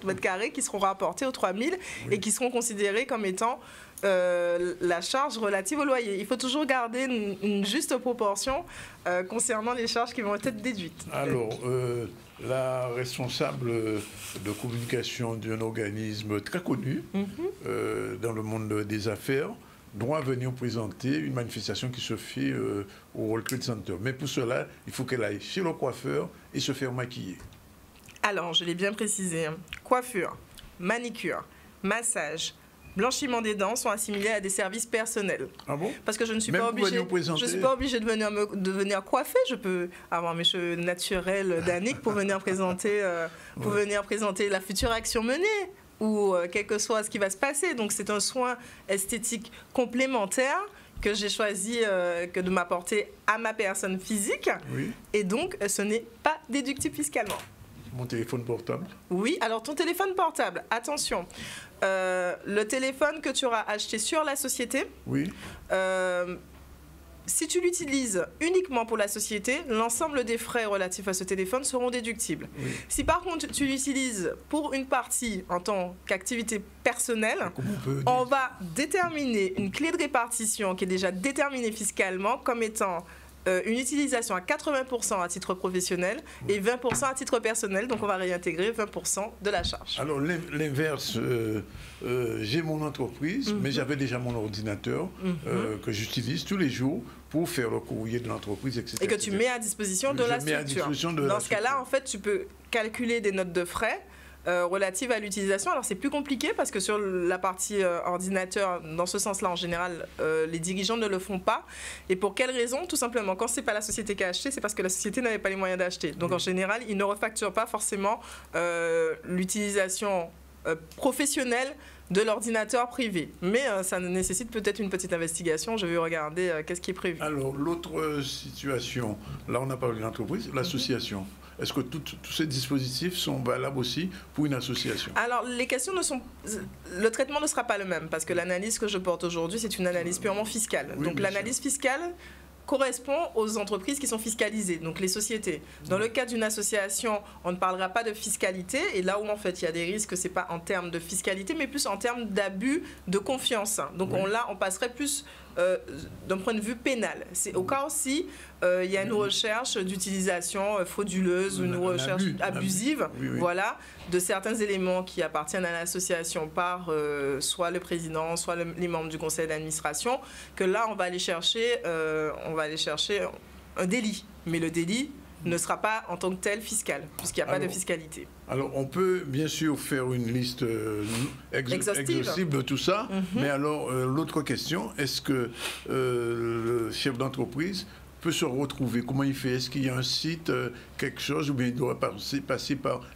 mètres carrés qui seront rapportés aux 3 000 et qui seront considérés comme étant la charge relative au loyer. Il faut toujours garder une juste proportion concernant les charges qui vont être déduites. Alors, la responsable de communication d'un organisme très connu dans le monde des affaires doit venir présenter une manifestation qui se fait au World Trade Center. Mais pour cela, il faut qu'elle aille chez le coiffeur et se faire maquiller. Alors, je l'ai bien précisé, coiffure, manicure, massage, blanchiment des dents sont assimilés à des services personnels. Ah bon? Parce que je ne suis pas obligée de venir coiffer. Je peux avoir mes cheveux naturels d'Annick pour venir présenter, la future action menée ou quel que soit ce qui va se passer. Donc c'est un soin esthétique complémentaire que j'ai choisi que de m'apporter à ma personne physique. Et donc ce n'est pas déductible fiscalement. Mon téléphone portable? Oui, alors ton téléphone portable, attention. Le téléphone que tu auras acheté sur la société, si tu l'utilises uniquement pour la société, l'ensemble des frais relatifs à ce téléphone seront déductibles. Si par contre tu l'utilises pour une partie en tant qu'activité personnelle, on va déterminer une clé de répartition qui est déjà déterminée fiscalement comme étant une utilisation à 80% à titre professionnel et 20% à titre personnel. Donc, on va réintégrer 20% de la charge. Alors, l'inverse, j'ai mon entreprise, mais j'avais déjà mon ordinateur que j'utilise tous les jours pour faire le courrier de l'entreprise, etc. Et que tu mets à disposition de la structure. Dans ce cas-là, en fait, tu peux calculer des notes de frais relative à l'utilisation. Alors c'est plus compliqué parce que sur la partie ordinateur, dans ce sens-là en général, les dirigeants ne le font pas. Et pour quelle raison? Tout simplement, quand c'est pas la société qui a acheté, c'est parce que la société n'avait pas les moyens d'acheter. Donc en général, ils ne refacturent pas forcément l'utilisation professionnelle de l'ordinateur privé. Mais ça nécessite peut-être une petite investigation. Je vais regarder qu'est-ce qui est prévu. Alors l'autre situation, là on a parlé de l'entreprise, l'association. Est-ce que tous ces dispositifs sont valables aussi pour une association? Alors, les questions ne sont... Le traitement ne sera pas le même, parce que l'analyse que je porte aujourd'hui, c'est une analyse purement fiscale. Oui, donc, l'analyse fiscale correspond aux entreprises qui sont fiscalisées, donc les sociétés. Dans le cas d'une association, on ne parlera pas de fiscalité, et là où en fait il y a des risques, c'est pas en termes de fiscalité, mais plus en termes d'abus de confiance. Donc on passerait plus d'un point de vue pénal. C'est au cas aussi il y a une recherche d'utilisation frauduleuse ou une recherche abusive, voilà, de certains éléments qui appartiennent à l'association par soit le président, soit les membres du conseil d'administration, que là on va aller chercher un délit. Mais le délit ne sera pas en tant que tel fiscal, puisqu'il n'y a pas de fiscalité. Alors, on peut bien sûr faire une liste exhaustive de tout ça, mais alors, l'autre question, est-ce que le chef d'entreprise peut se retrouver? Comment il fait? Est-ce qu'il y a un site, quelque chose, ou bien il doit passer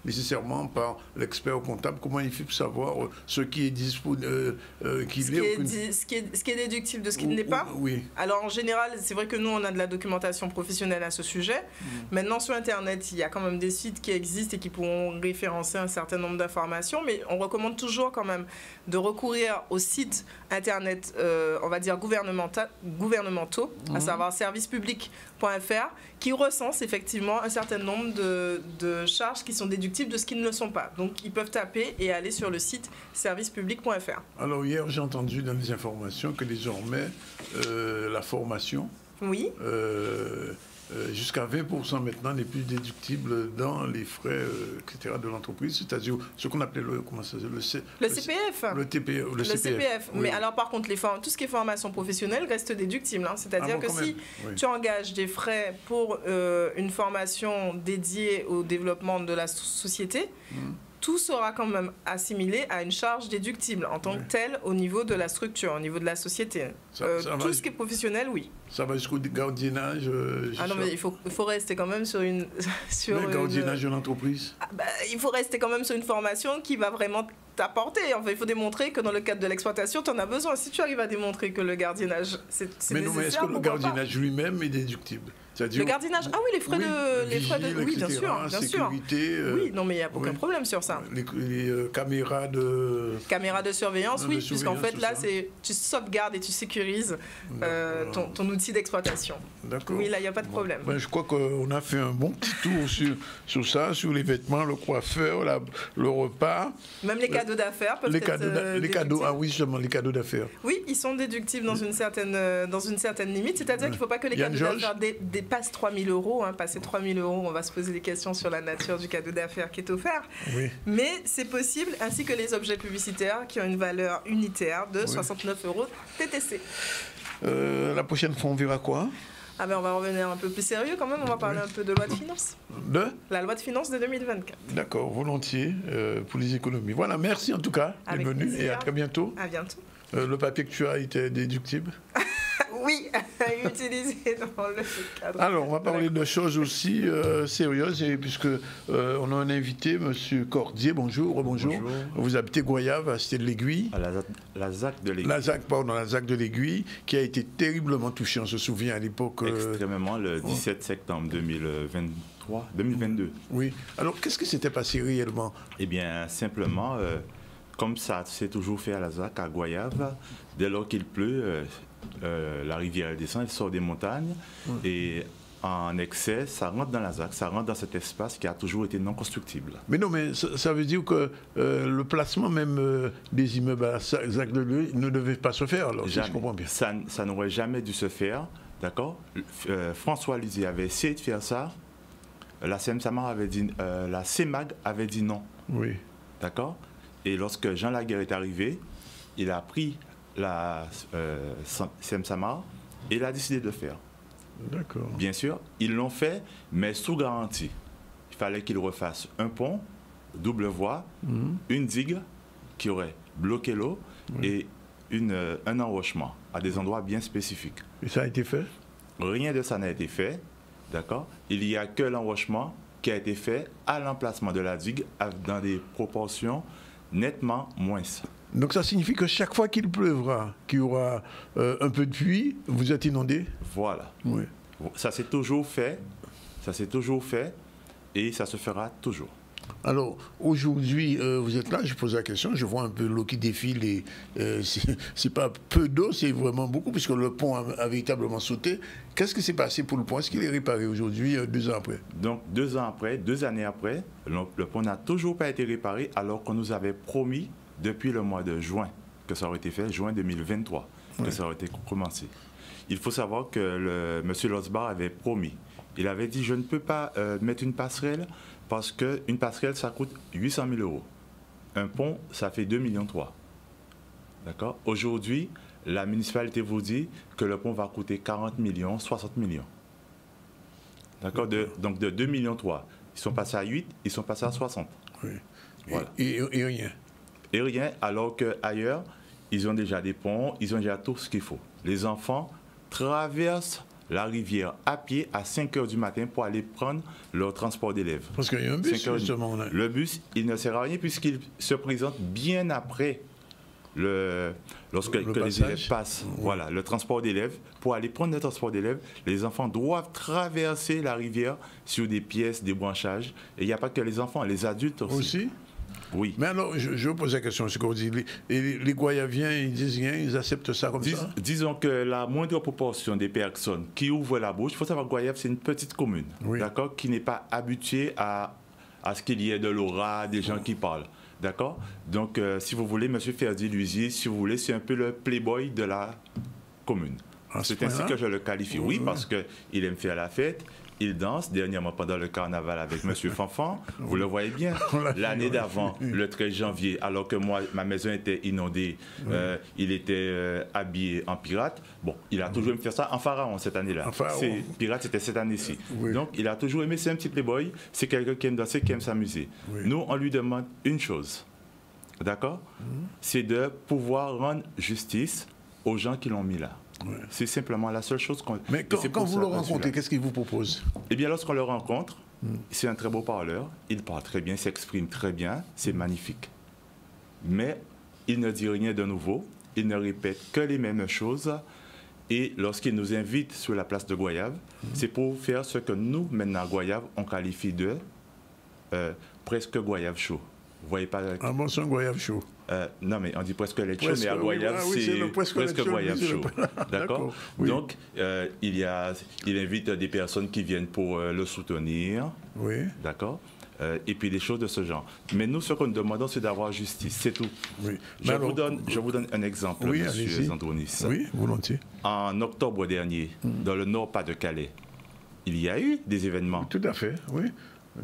nécessairement par l'expert comptable? Comment il fait pour savoir ce qui est disponible, ce qui est déductible de ce qui ne l'est pas? Oui. Alors en général, c'est vrai que nous, on a de la documentation professionnelle à ce sujet. Maintenant, sur Internet, il y a quand même des sites qui existent et qui pourront référencer un certain nombre d'informations, mais on recommande toujours quand même de recourir aux sites Internet, on va dire gouvernementaux, à savoir servicepublic.fr, qui recense effectivement un certain nombre de charges qui sont déductibles de ce qui ne le sont pas. Donc, ils peuvent taper et aller sur le site servicepublic.fr. Alors, hier, j'ai entendu dans les informations que désormais, la formation... Oui. Jusqu'à 20% maintenant n'est plus déductible dans les frais, etc. de l'entreprise, c'est-à-dire ce qu'on appelait le CPF. Le CPF. Oui. Mais alors par contre, tout ce qui est formation professionnelle reste déductible. C'est-à-dire que si tu engages des frais pour une formation dédiée au développement de la société, tout sera quand même assimilé à une charge déductible en tant que telle au niveau de la structure, au niveau de la société. Tout ce qui est professionnel, oui. Ça va jusqu'au gardiennage. Non, mais il faut rester quand même sur une... le gardiennage de l'entreprise. Il faut rester quand même sur une formation qui va vraiment t'apporter. Enfin, il faut démontrer que dans le cadre de l'exploitation, tu en as besoin. Si tu arrives à démontrer que le gardiennage, c'est nécessaire. Mais non, mais est-ce que le gardiennage lui-même est déductible? Le gardiennage, les frais de... Oui, bien sûr, bien sécurité, sûr. Oui, non, mais il n'y a aucun problème sur ça. Les caméras de... Caméras de surveillance, oui, puisqu'en fait, là, tu sauvegardes et tu sécurises ton outil d'exploitation. D'accord. Oui, là, il n'y a pas de problème. Je crois qu'on a fait un bon petit tour sur ça, sur les vêtements, le coiffeur, le repas. Même les cadeaux d'affaires peuvent être les cadeaux, oui, justement, les cadeaux d'affaires. Oui, ils sont déductibles dans une certaine limite, c'est-à-dire qu'il ne faut pas que les cadeaux d'affaires dépassent 3 000 €. Passer 3 000 €, on va se poser des questions sur la nature du cadeau d'affaires qui est offert. Oui. Mais c'est possible, ainsi que les objets publicitaires qui ont une valeur unitaire de 69 € TTC. La prochaine fois, on verra quoi? On va revenir un peu plus sérieux quand même, on va parler un peu de loi de finances. La loi de finances de 2024. D'accord, volontiers, pour les économies. Voilà, merci en tout cas d'être venu et à très bientôt. À bientôt. Le papier que tu as était déductible? Oui, utilisé dans le cadre. Alors, on va parler de choses aussi sérieuses, puisque on a un invité, M. Cordier. Bonjour, bonjour. Vous habitez Goyave, à Cité de l'Aiguille. À la ZAC de l'Aiguille. La ZAC de l'Aiguille, qui a été terriblement touchée, on se souvient à l'époque. Extrêmement, le 17 septembre 2022. Oui. Alors, qu'est-ce qui s'était passé réellement? Eh bien, simplement, comme ça s'est toujours fait à la ZAC, à Goyave, dès lors qu'il pleut, la rivière elle descend, elle sort des montagnes et en excès, ça rentre dans la ZAC, ça rentre dans cet espace qui a toujours été non constructible. Mais non, mais ça veut dire que le placement même des immeubles à la ZAC de l'Aiguille ne devait pas se faire, alors, si je comprends bien. Ça n'aurait jamais dû se faire, d'accord? François Lisée avait essayé de faire ça, la CEMSAMAR avait dit, la CEMAG avait dit non. Oui. D'accord? Et lorsque Jean Laguerre est arrivé, il a pris la CEMSAMAR et il a décidé de le faire. D'accord. Bien sûr, ils l'ont fait, mais sous garantie. Il fallait qu'ils refassent un pont, double voie, une digue qui aurait bloqué l'eau et un enrochement à des endroits bien spécifiques. Et ça a été fait? Rien de ça n'a été fait, d'accord? Il n'y a que l'enrochement qui a été fait à l'emplacement de la digue dans des proportions nettement moins. Donc ça signifie que chaque fois qu'il pleuvra, qu'il y aura un peu de pluie, vous êtes inondé? Voilà. Oui. Ça s'est toujours fait. et ça se fera toujours. Alors, aujourd'hui, vous êtes là, je pose la question, je vois un peu l'eau qui défile et c'est pas peu d'eau, c'est vraiment beaucoup, puisque le pont a véritablement sauté. Qu'est-ce qui s'est passé pour le pont? Est-ce qu'il est réparé aujourd'hui, 2 ans après? Donc, 2 ans après, 2 années après, le pont n'a toujours pas été réparé, alors qu'on nous avait promis depuis le mois de juin que ça aurait été fait, juin 2023, que ça aurait été commencé. Il faut savoir que M. Losbar avait promis. Il avait dit, je ne peux pas mettre une passerelle, parce qu'une passerelle, ça coûte 800 000 €. Un pont, ça fait 2,3 millions. D'accord? Aujourd'hui, la municipalité vous dit que le pont va coûter 40 millions, 60 millions. D'accord? Donc de 2,3 millions, ils sont passés à 8, ils sont passés à 60. Oui. Voilà. Et rien. Et rien, alors qu'ailleurs, ils ont déjà des ponts, ils ont déjà tout ce qu'il faut. Les enfants traversent la rivière à pied à 5 h du matin pour aller prendre leur transport d'élèves. Parce qu'il y a un bus, justement. Là. Le bus, il ne sert à rien puisqu'il se présente bien après lorsque les élèves passent. Voilà, le transport d'élèves. Pour aller prendre le transport d'élèves, les enfants doivent traverser la rivière sur des pièces, des branchages. Et il n'y a pas que les enfants, les adultes aussi. Aussi? Oui. Mais alors, je vous pose la question, c'est que vous dites, les Goyaviens, ils disent rien, ils acceptent ça comme ça? Disons que la moindre proportion des personnes qui ouvrent la bouche, il faut savoir que Goyave, c'est une petite commune, d'accord, qui n'est pas habituée à ce qu'il y ait de l'aura, des gens qui parlent, d'accord? Donc, si vous voulez, M. Ferdi Luisier, si vous voulez, c'est un peu le playboy de la commune. C'est ainsi que je le qualifie. Oui, parce qu'il aime faire la fête. Il danse, dernièrement pendant le carnaval avec M. Fanfan, vous le voyez bien. L'année d'avant, le 13 janvier, alors que moi, ma maison était inondée, il était habillé en pirate. Bon, il a toujours aimé faire ça en pharaon cette année-là. Pirate, c'était cette année-ci. Donc, il a toujours aimé, c'est un petit playboy, c'est quelqu'un qui aime danser, qui aime s'amuser. Nous, on lui demande une chose, d'accord? C'est de pouvoir rendre justice aux gens qui l'ont mis là. C'est simplement la seule chose qu'on... Mais quand vous le rencontrez, qu'est-ce qu'il vous propose? Eh bien, lorsqu'on le rencontre, c'est un très beau parleur, il parle très bien, s'exprime très bien, c'est magnifique. Mais il ne dit rien de nouveau, il ne répète que les mêmes choses. Et lorsqu'il nous invite sur la place de Goyave, c'est pour faire ce que nous, maintenant à Goyave, on qualifie de presque Goyave chaud. Vous voyez pas... Ah bon, c'est un Goyave chaud. Non, mais on dit presque lait chaud, mais à Goyave, c'est presque Goyave chaud. D'accord? Donc, il invite des personnes qui viennent pour le soutenir. Oui. D'accord? Et puis des choses de ce genre. Mais nous, ce que nous demandons, c'est d'avoir justice, c'est tout. Oui. Je vous donne un exemple, M. Zandronis. Oui, volontiers. En octobre dernier, dans le Nord-Pas-de-Calais, il y a eu des événements. Tout à fait, oui.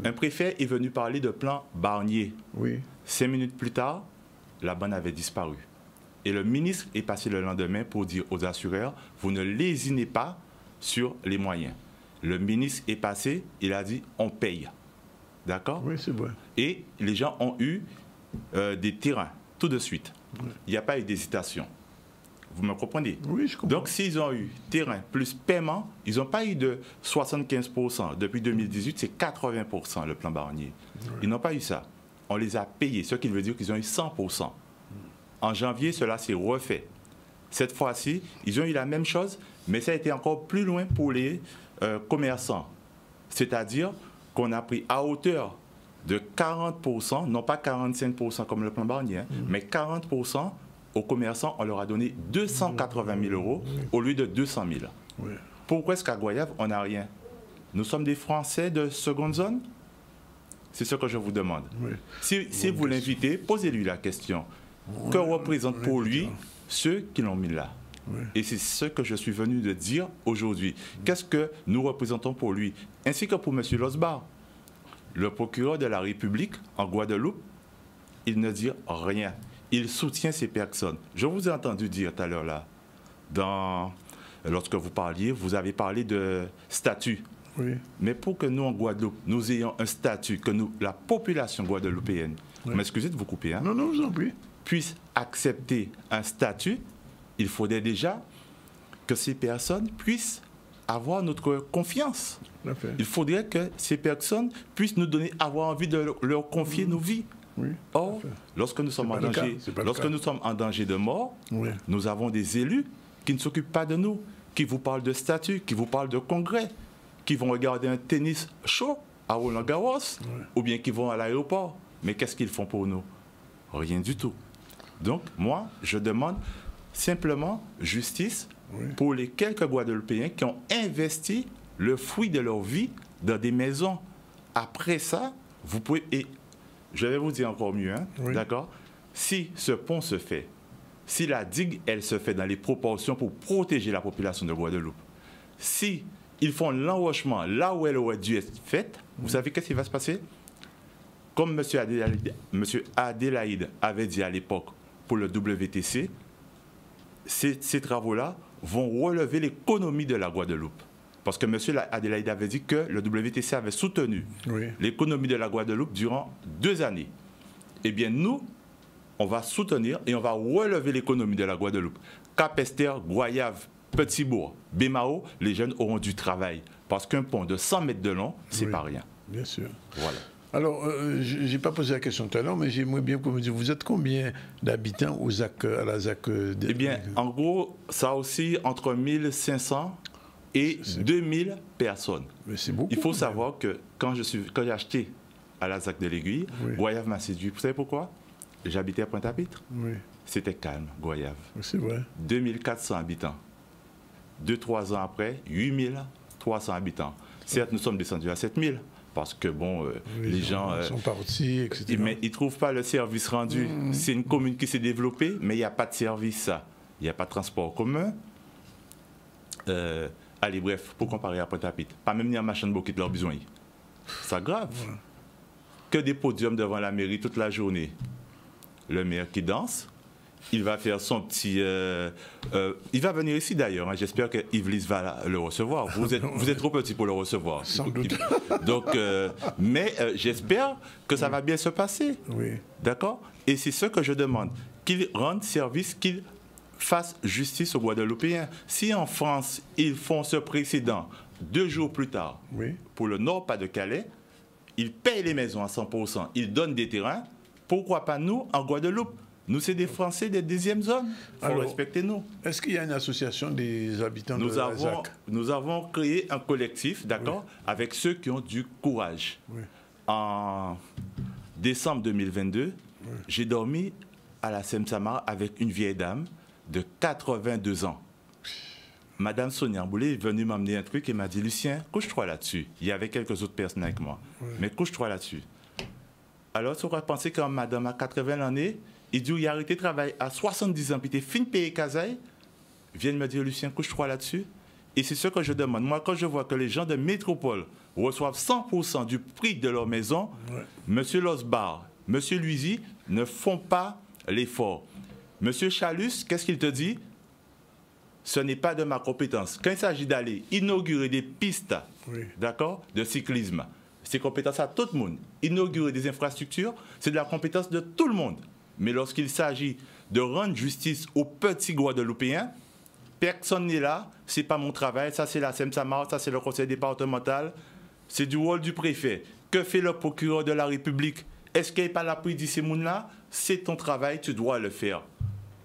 Un préfet est venu parler de plan Barnier. Oui. 5 minutes plus tard, la bande avait disparu. Et le ministre est passé le lendemain pour dire aux assureurs, vous ne lésinez pas sur les moyens. Le ministre est passé, il a dit, on paye. D'accord? Oui, c'est vrai. Et les gens ont eu des terrains tout de suite. Oui. Il n'y a pas eu d'hésitation. Vous me comprenez? Oui, je comprends. Donc, s'ils ont eu terrain plus paiement, ils n'ont pas eu de 75%. Depuis 2018, c'est 80% le plan Barnier. Oui. Ils n'ont pas eu ça. On les a payés, ce qui veut dire qu'ils ont eu 100%. En janvier, cela s'est refait. Cette fois-ci, ils ont eu la même chose, mais ça a été encore plus loin pour les commerçants. C'est-à-dire qu'on a pris à hauteur de 40%, non pas 45% comme le plan Barnier, mais 40%. Aux commerçants, on leur a donné 280 000 € au lieu de 200 000. Oui. Pourquoi est-ce qu'à Goyave, on n'a rien? Nous sommes des Français de seconde zone? C'est ce que je vous demande. Oui. Si vous l'invitez, posez-lui la question. Que représentent pour lui ceux qui l'ont mis là? Oui. Et c'est ce que je suis venu de dire aujourd'hui. Qu'est-ce que nous représentons pour lui? Ainsi que pour M. Losbar. Le procureur de la République en Guadeloupe, il ne dit rien. Il soutient ces personnes. Je vous ai entendu dire tout à l'heure là, lorsque vous parliez, vous avez parlé de statut. Oui. Mais pour que nous, en Guadeloupe, nous ayons un statut, que nous, la population guadeloupéenne, oui. M'excusez de vous couper, hein, non, je vous en prie, puisse accepter un statut, il faudrait déjà que ces personnes puissent avoir notre confiance. Il faudrait que ces personnes puissent nous donner, avoir envie de leur confier nos vies. Oui, or, lorsque nous sommes en danger de mort, oui. Nous avons des élus qui ne s'occupent pas de nous, qui vous parlent de statut, qui vous parlent de congrès, qui vont regarder un tennis chaud à Roland-Garros ou bien qui vont à l'aéroport. Mais qu'est-ce qu'ils font pour nous? Rien du tout. Donc, moi, je demande simplement justice pour les quelques Guadeloupéens qui ont investi le fruit de leur vie dans des maisons. Après ça, vous pouvez... Et je vais vous dire encore mieux, hein, d'accord? Si ce pont se fait, si la digue, elle se fait dans les proportions pour protéger la population de Guadeloupe, si ils font l'enrochement là où elle aurait dû être faite, vous savez qu'est-ce qui va se passer? Comme M. Adélaïde avait dit à l'époque pour le WTC, ces travaux-là vont relever l'économie de la Guadeloupe. Parce que M. Adélaïde avait dit que le WTC avait soutenu l'économie de la Guadeloupe durant 2 années. Eh bien, nous, on va soutenir et on va relever l'économie de la Guadeloupe. Cap-Esther, Goyave, Petit-Bourg, Bémao, les jeunes auront du travail. Parce qu'un pont de 100 mètres de long, c'est pas rien. Bien sûr. Voilà. Alors, je n'ai pas posé la question tout à l'heure, mais j'aimerais bien que vous me disiez, vous êtes combien d'habitants à la ZAC Eh bien, en gros, ça aussi entre 1500 et 2000 personnes. Mais c'est beaucoup. Il faut savoir que quand j'ai acheté à la ZAC de l'Aiguille, Goyave m'a séduit. Vous savez pourquoi? J'habitais à Pointe-à-Pitre. C'était calme, Goyave. C'est vrai. 2400 habitants. 2-3 ans après, 8300 habitants. Certes, nous sommes descendus à 7000. Parce que, bon, les gens sont partis, etc. Mais ils ne trouvent pas le service rendu. C'est une commune qui s'est développée, mais il n'y a pas de service. Il n'y a pas de transport commun. Allez, bref, pour comparer à Pointe-à-Pitre, pas même ni un machin de bouquet de leur besoin. C'est grave. Que des podiums devant la mairie toute la journée. Le maire qui danse, il va faire son petit... il va venir ici d'ailleurs. Hein. J'espère que Yves va le recevoir. Vous êtes trop petit pour le recevoir. Sans doute. Donc, mais j'espère que ça va bien se passer. D'accord? Et c'est ce que je demande. Qu'ils rendent service, qu'ils fassent justice aux Guadeloupéens. Si en France, ils font ce précédent 2 jours plus tard, pour le Nord-Pas-de-Calais, ils payent les maisons à 100%, ils donnent des terrains, pourquoi pas nous, en Guadeloupe? Nous, c'est des Français des 10e zones. Il faut respecter nous. Est-ce qu'il y a une association des habitants de la ZAC? Nous avons créé un collectif, d'accord, avec ceux qui ont du courage. En décembre 2022, j'ai dormi à la Seine-Samar avec une vieille dame de 82 ans. Madame Sonia Mboulé est venue m'emmener un truc et m'a dit, Lucien, couche-toi là-dessus. Il y avait quelques autres personnes avec moi. Mais couche-toi là-dessus. Alors, tu aurais pensé qu'un madame à 80 années, il dit, il a arrêté de travailler à 70 ans, puis il était fin de payer Kazaï. Viennent me dire, Lucien, couche-toi là-dessus. Et c'est ce que je demande. Moi, quand je vois que les gens de métropole reçoivent 100% du prix de leur maison, M. Losbar, M. Luizy ne font pas l'effort. M. Chalus, qu'est-ce qu'il te dit? Ce n'est pas de ma compétence. Quand il s'agit d'aller inaugurer des pistes d'accord, de cyclisme, c'est compétence à tout le monde. Inaugurer des infrastructures, c'est de la compétence de tout le monde. Mais lorsqu'il s'agit de rendre justice aux petits Guadeloupéens, personne n'est là, ce n'est pas mon travail, ça c'est la Seine-Samar, ça c'est le conseil départemental, c'est du rôle du préfet. Que fait le procureur de la République? Est-ce qu'il n'est pas là pour dire ces gens-là? C'est ton travail, tu dois le faire.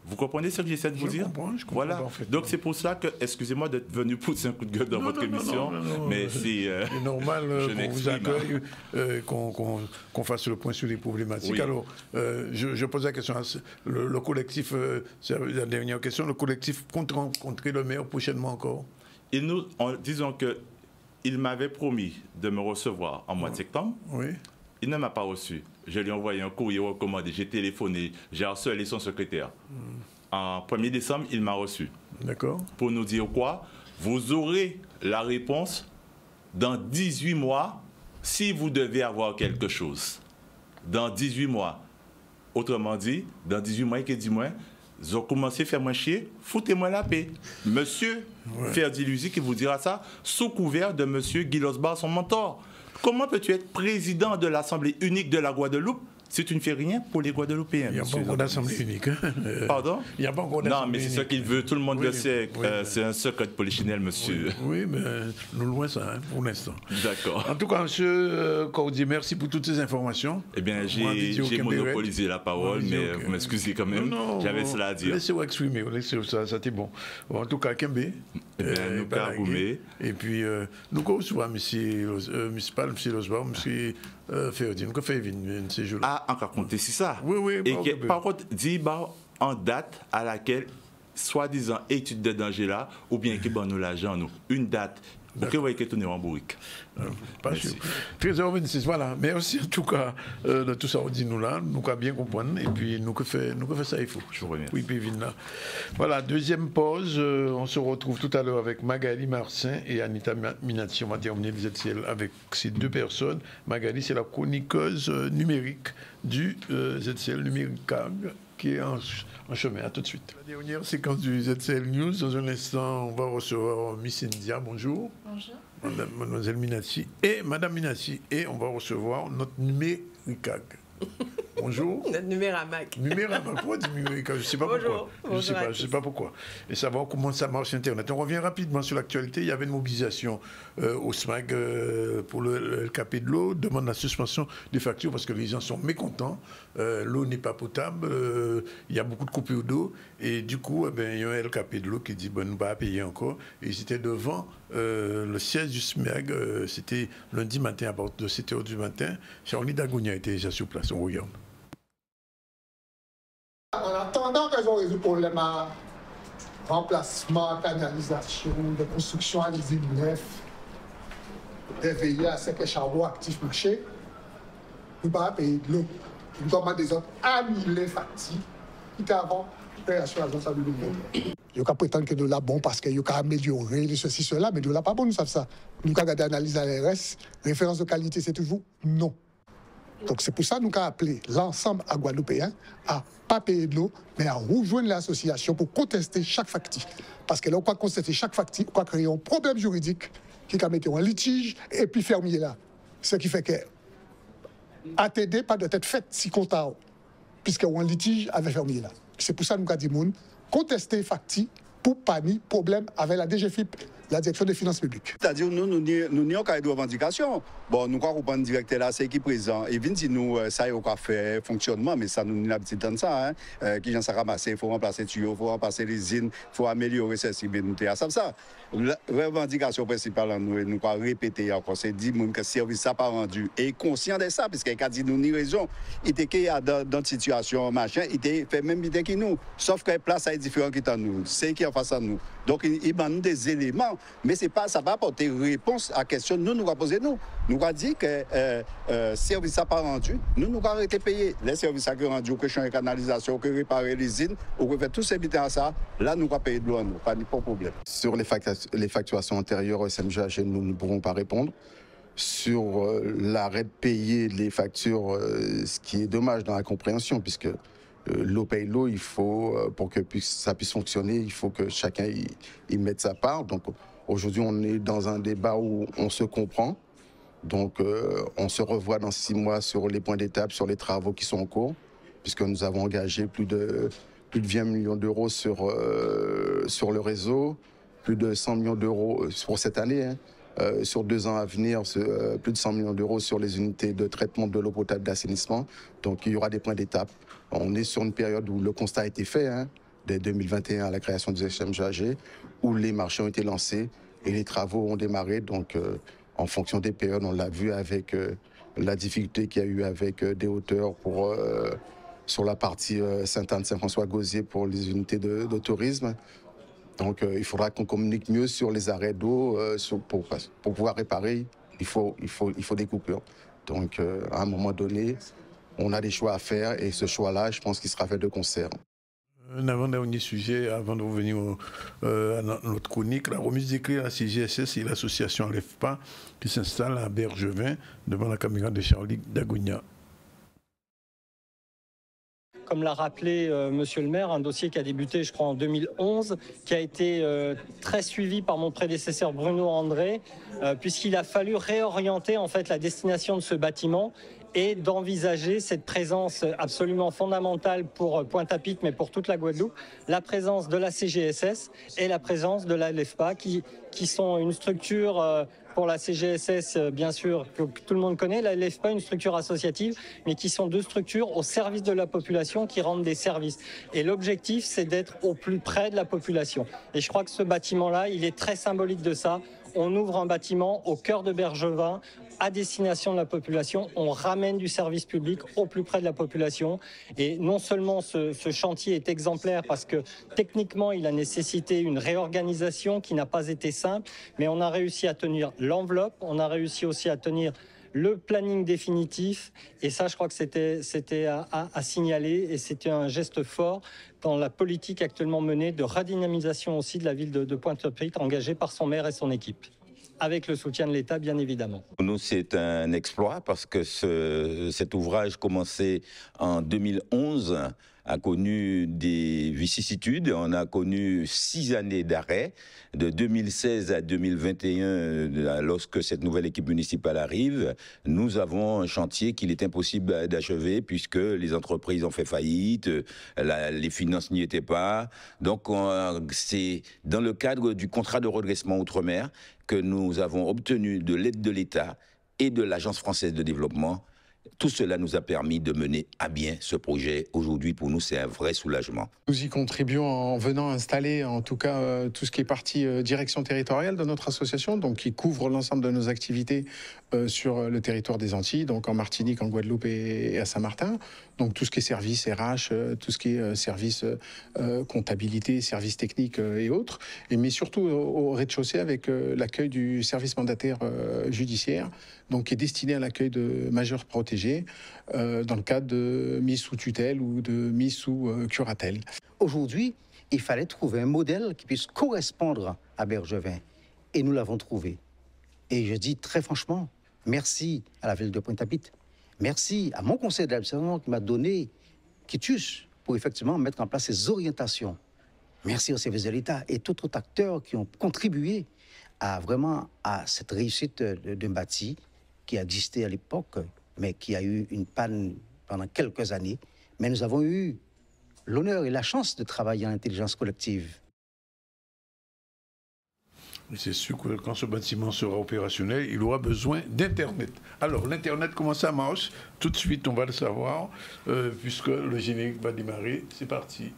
Vous comprenez ce que j'essaie de vous dire? Je comprends voilà. Donc c'est pour ça que, excusez-moi d'être venu pousser un coup de gueule dans votre émission, mais c'est normal qu'on vous accueille, qu'on fasse le point sur les problématiques. Alors, je pose la question, le collectif, c'est la dernière question, le collectif compte rencontrer le maire prochainement encore? Disons qu'il m'avait promis de me recevoir en mois de septembre. Il ne m'a pas reçu. Je lui ai envoyé un courrier recommandé, j'ai téléphoné, j'ai harcelé son secrétaire. En 1er décembre, il m'a reçu. D'accord. Pour nous dire quoi? Vous aurez la réponse dans 18 mois si vous devez avoir quelque chose. Dans 18 mois. Autrement dit, dans 18 mois, et 10 mois, ils ont commencé à faire moins chier, foutez-moi la paix. Monsieur Ferdi Luizy qui vous dira ça, sous couvert de monsieur Guy Losbar, son mentor. Comment peux-tu être président de l'Assemblée unique de la Guadeloupe si tu ne fais rien pour les Guadeloupéens? Il n'y a pas encore d'Assemblée unique. Pardon? Il n'y a pas encore d'Assemblée unique. Non, mais c'est ce qu'il veut, tout le monde le sait. C'est un secret polichinelle, monsieur. Oui, mais nous loin ça, pour l'instant. D'accord. En tout cas, monsieur Cordier, merci pour toutes ces informations. Eh bien, j'ai monopolisé la parole, mais vous m'excusez quand même. J'avais cela à dire. Laissez-vous exprimer, ça c'était bon. En tout cas, Kembe. nous Caroumé. Et puis, nous recevons monsieur Losbar, monsieur Ferdi, nous faisons une séjour. Ah, on va compter sur ça. Oui. Et par contre, dis en date à laquelle, soi-disant, étude de danger là, ou bien que nous l'argent, nous. Une date. Ok, vous voyez que tout est en bourrique. Pas sûr. 13h26, voilà. Merci en tout cas de tout ça, on dit nous là, nous avons bien comprendre, et puis nous faisons ça, il faut. Je vous remercie. Oui, puis là. Voilà, deuxième pause. On se retrouve tout à l'heure avec Magali Marcin et Anita Minati. On va terminer le ZCL avec ces deux personnes. Magali, c'est la chroniqueuse numérique du ZCL Numérique qui est en chemin. À tout de suite. La dernière séquence du ZCL News. Dans un instant, on va recevoir Miss India. Bonjour. Bonjour. Mademoiselle Minati et Madame Minati. Et on va recevoir notre numéricag. Bonjour. Notre numéramac. Numéramac. Pourquoi dire numéricag? Je ne sais pas Bonjour. pourquoi. Je ne sais pas pourquoi. Et savoir comment ça marche sur Internet. On revient rapidement sur l'actualité. Il y avait une mobilisation au SMAG pour le LKP de l'eau. Demande la suspension des factures parce que les gens sont mécontents. L'eau n'est pas potable. Il y a beaucoup de coupures d'eau. Et du coup, il y a un LKP de l'eau qui dit on ne va pas payer encore. Et ils étaient devant le siège du SMAG. C'était lundi matin à partir de 7h du matin. Charlie Dagounia était déjà sur place. On regarde. En attendant qu'elles ont résolu le problème à remplacement, canalisation, de construction à l'usine neuf, de veiller à ce que le charbon actif marché, nous ne pouvons pas payer de l'eau. Nous demandons des autres annuler les factures qui étaient avant création de l'agence à l'eau. Il y a prétendre que de là bon parce qu'il y a améliorer ceci, cela, mais de là pas bon, nous savons ça. Nous avons regardé l'analyse à l'RS, référence de qualité, c'est toujours non. Donc c'est pour ça que nous avons appelé l'ensemble à Guadeloupéen à ne pas payer de l'eau, mais à rejoindre l'association pour contester chaque facture. Parce que là, on va contester chaque facture, on va créer un problème juridique qui va mettre en litige et puis fermer là. Ce qui fait que ATD pas de tête faite si comptable, puisqu'on a un litige avec fermier là. C'est pour ça que nous avons dit contester facture pour pas de problème avec la DGFIP, la direction des finances publiques. C'est-à-dire nous n'avons pas de revendication. Bon, nous croyons que le directeur là, c'est qui est présent. Et si nous, ça y a fait fonctionnement, mais ça nous n'a pas dit ça. Qui vient se ramasser, il faut remplacer les tuyaux, il faut remplacer les usines, il faut améliorer ceci, mais nous avons ça. La revendication principale, nous avons répété encore, c'est dire que le service n'a pas rendu. Et conscient de ça, parce qu'il a dit nous ni raison. Il était dans une situation machin, il était fait même idée que nous. Sauf que la place est différente que nous. C'est qui est en face à nous. Donc il manque des éléments, mais c'est pas, ça va apporter réponse à la question que nous avons posée. Nous avons dit que le service n'a pas rendu, nous avons arrêté de payer. Les services qui ont rendu, que changer la canalisation, que réparer l'usine, ou que faire tout ces bitins à ça, là nous avons payé de l'eau, pas de problème. Sur les facturations antérieures au SMGH, nous ne pourrons pas répondre. Sur l'arrêt de payer les factures, ce qui est dommage dans la compréhension, puisque l'eau paye l'eau, il faut, pour que ça puisse fonctionner, il faut que chacun y mette sa part. Donc aujourd'hui, on est dans un débat où on se comprend. Donc on se revoit dans 6 mois sur les points d'étape, sur les travaux qui sont en cours, puisque nous avons engagé plus de 20 millions d'euros sur le réseau, plus de 100 millions d'euros pour cette année, sur 2 ans à venir, plus de 100 millions d'euros sur les unités de traitement de l'eau potable d'assainissement. Donc il y aura des points d'étape. On est sur une période où le constat a été fait, dès 2021 à la création du SMGAG, où les marchés ont été lancés et les travaux ont démarré. Donc en fonction des périodes, on l'a vu avec la difficulté qu'il y a eu avec des hauteurs sur la partie Sainte-Anne-Saint-François-Gauzier pour les unités de tourisme. Donc il faudra qu'on communique mieux sur les arrêts d'eau. Pour pouvoir réparer, il faut des coupures. Donc à un moment donné, on a des choix à faire et ce choix-là, je pense qu'il sera fait de concert. Un avant-dernier sujet, avant de revenir à notre chronique, la remise des clés à la CGSS et l'association l'EFPA qui s'installe à Bergevin devant la caméra de Charlie Dagounia. Comme l'a rappelé Monsieur le maire, un dossier qui a débuté, je crois, en 2011, qui a été très suivi par mon prédécesseur Bruno André, puisqu'il a fallu réorienter en fait la destination de ce bâtiment et d'envisager cette présence absolument fondamentale pour Pointe-à-Pitre, mais pour toute la Guadeloupe, la présence de la CGSS et la présence de la LEFPA, qui sont une structure pour la CGSS, bien sûr, que tout le monde connaît, la LEFPA, une structure associative, mais qui sont deux structures au service de la population qui rendent des services. Et l'objectif, c'est d'être au plus près de la population. Et je crois que ce bâtiment-là, il est très symbolique de ça. On ouvre un bâtiment au cœur de Bergevin, à destination de la population. On ramène du service public au plus près de la population. Et non seulement ce chantier est exemplaire parce que techniquement, il a nécessité une réorganisation qui n'a pas été simple, mais on a réussi à tenir l'enveloppe, on a réussi aussi à tenir le planning définitif. Et ça, je crois que c'était à signaler et c'était un geste fort dans la politique actuellement menée de redynamisation aussi de la ville de Pointe-à-Pitre, engagée par son maire et son équipe, avec le soutien de l'État, bien évidemment. Pour nous, c'est un exploit parce que cet ouvrage commencé en 2011 a connu des vicissitudes. On a connu 6 années d'arrêt, de 2016 à 2021, lorsque cette nouvelle équipe municipale arrive. Nous avons un chantier qu'il est impossible d'achever puisque les entreprises ont fait faillite, les finances n'y étaient pas. Donc, c'est dans le cadre du contrat de redressement outre-mer que nous avons obtenu de l'aide de l'État et de l'Agence française de développement. Tout cela nous a permis de mener à bien ce projet. Aujourd'hui, pour nous, c'est un vrai soulagement. Nous y contribuons en venant installer, en tout cas, tout ce qui est partie direction territoriale de notre association, donc qui couvre l'ensemble de nos activités sur le territoire des Antilles, donc en Martinique, en Guadeloupe et à Saint-Martin. Donc tout ce qui est service RH, tout ce qui est service comptabilité, services techniques et autres. Mais surtout au rez-de-chaussée avec l'accueil du service mandataire judiciaire, donc qui est destiné à l'accueil de majeurs protégés dans le cadre de mise sous tutelle ou de mise sous curatelle. Aujourd'hui, il fallait trouver un modèle qui puisse correspondre à Bergevin. Et nous l'avons trouvé. Et je dis très franchement, merci à la ville de Pointe-à-Pitre. Merci à mon conseil d'administration qui m'a donné quitus pour effectivement mettre en place ces orientations. Merci au service de l'État et tout autres acteurs qui ont contribué à cette réussite d'un bâti qui existait à l'époque, mais qui a eu une panne pendant quelques années. Mais nous avons eu l'honneur et la chance de travailler en intelligence collective. C'est sûr que quand ce bâtiment sera opérationnel, il aura besoin d'Internet. Alors, l'Internet, comment ça marche? Tout de suite, on va le savoir, puisque le générique va démarrer. C'est parti.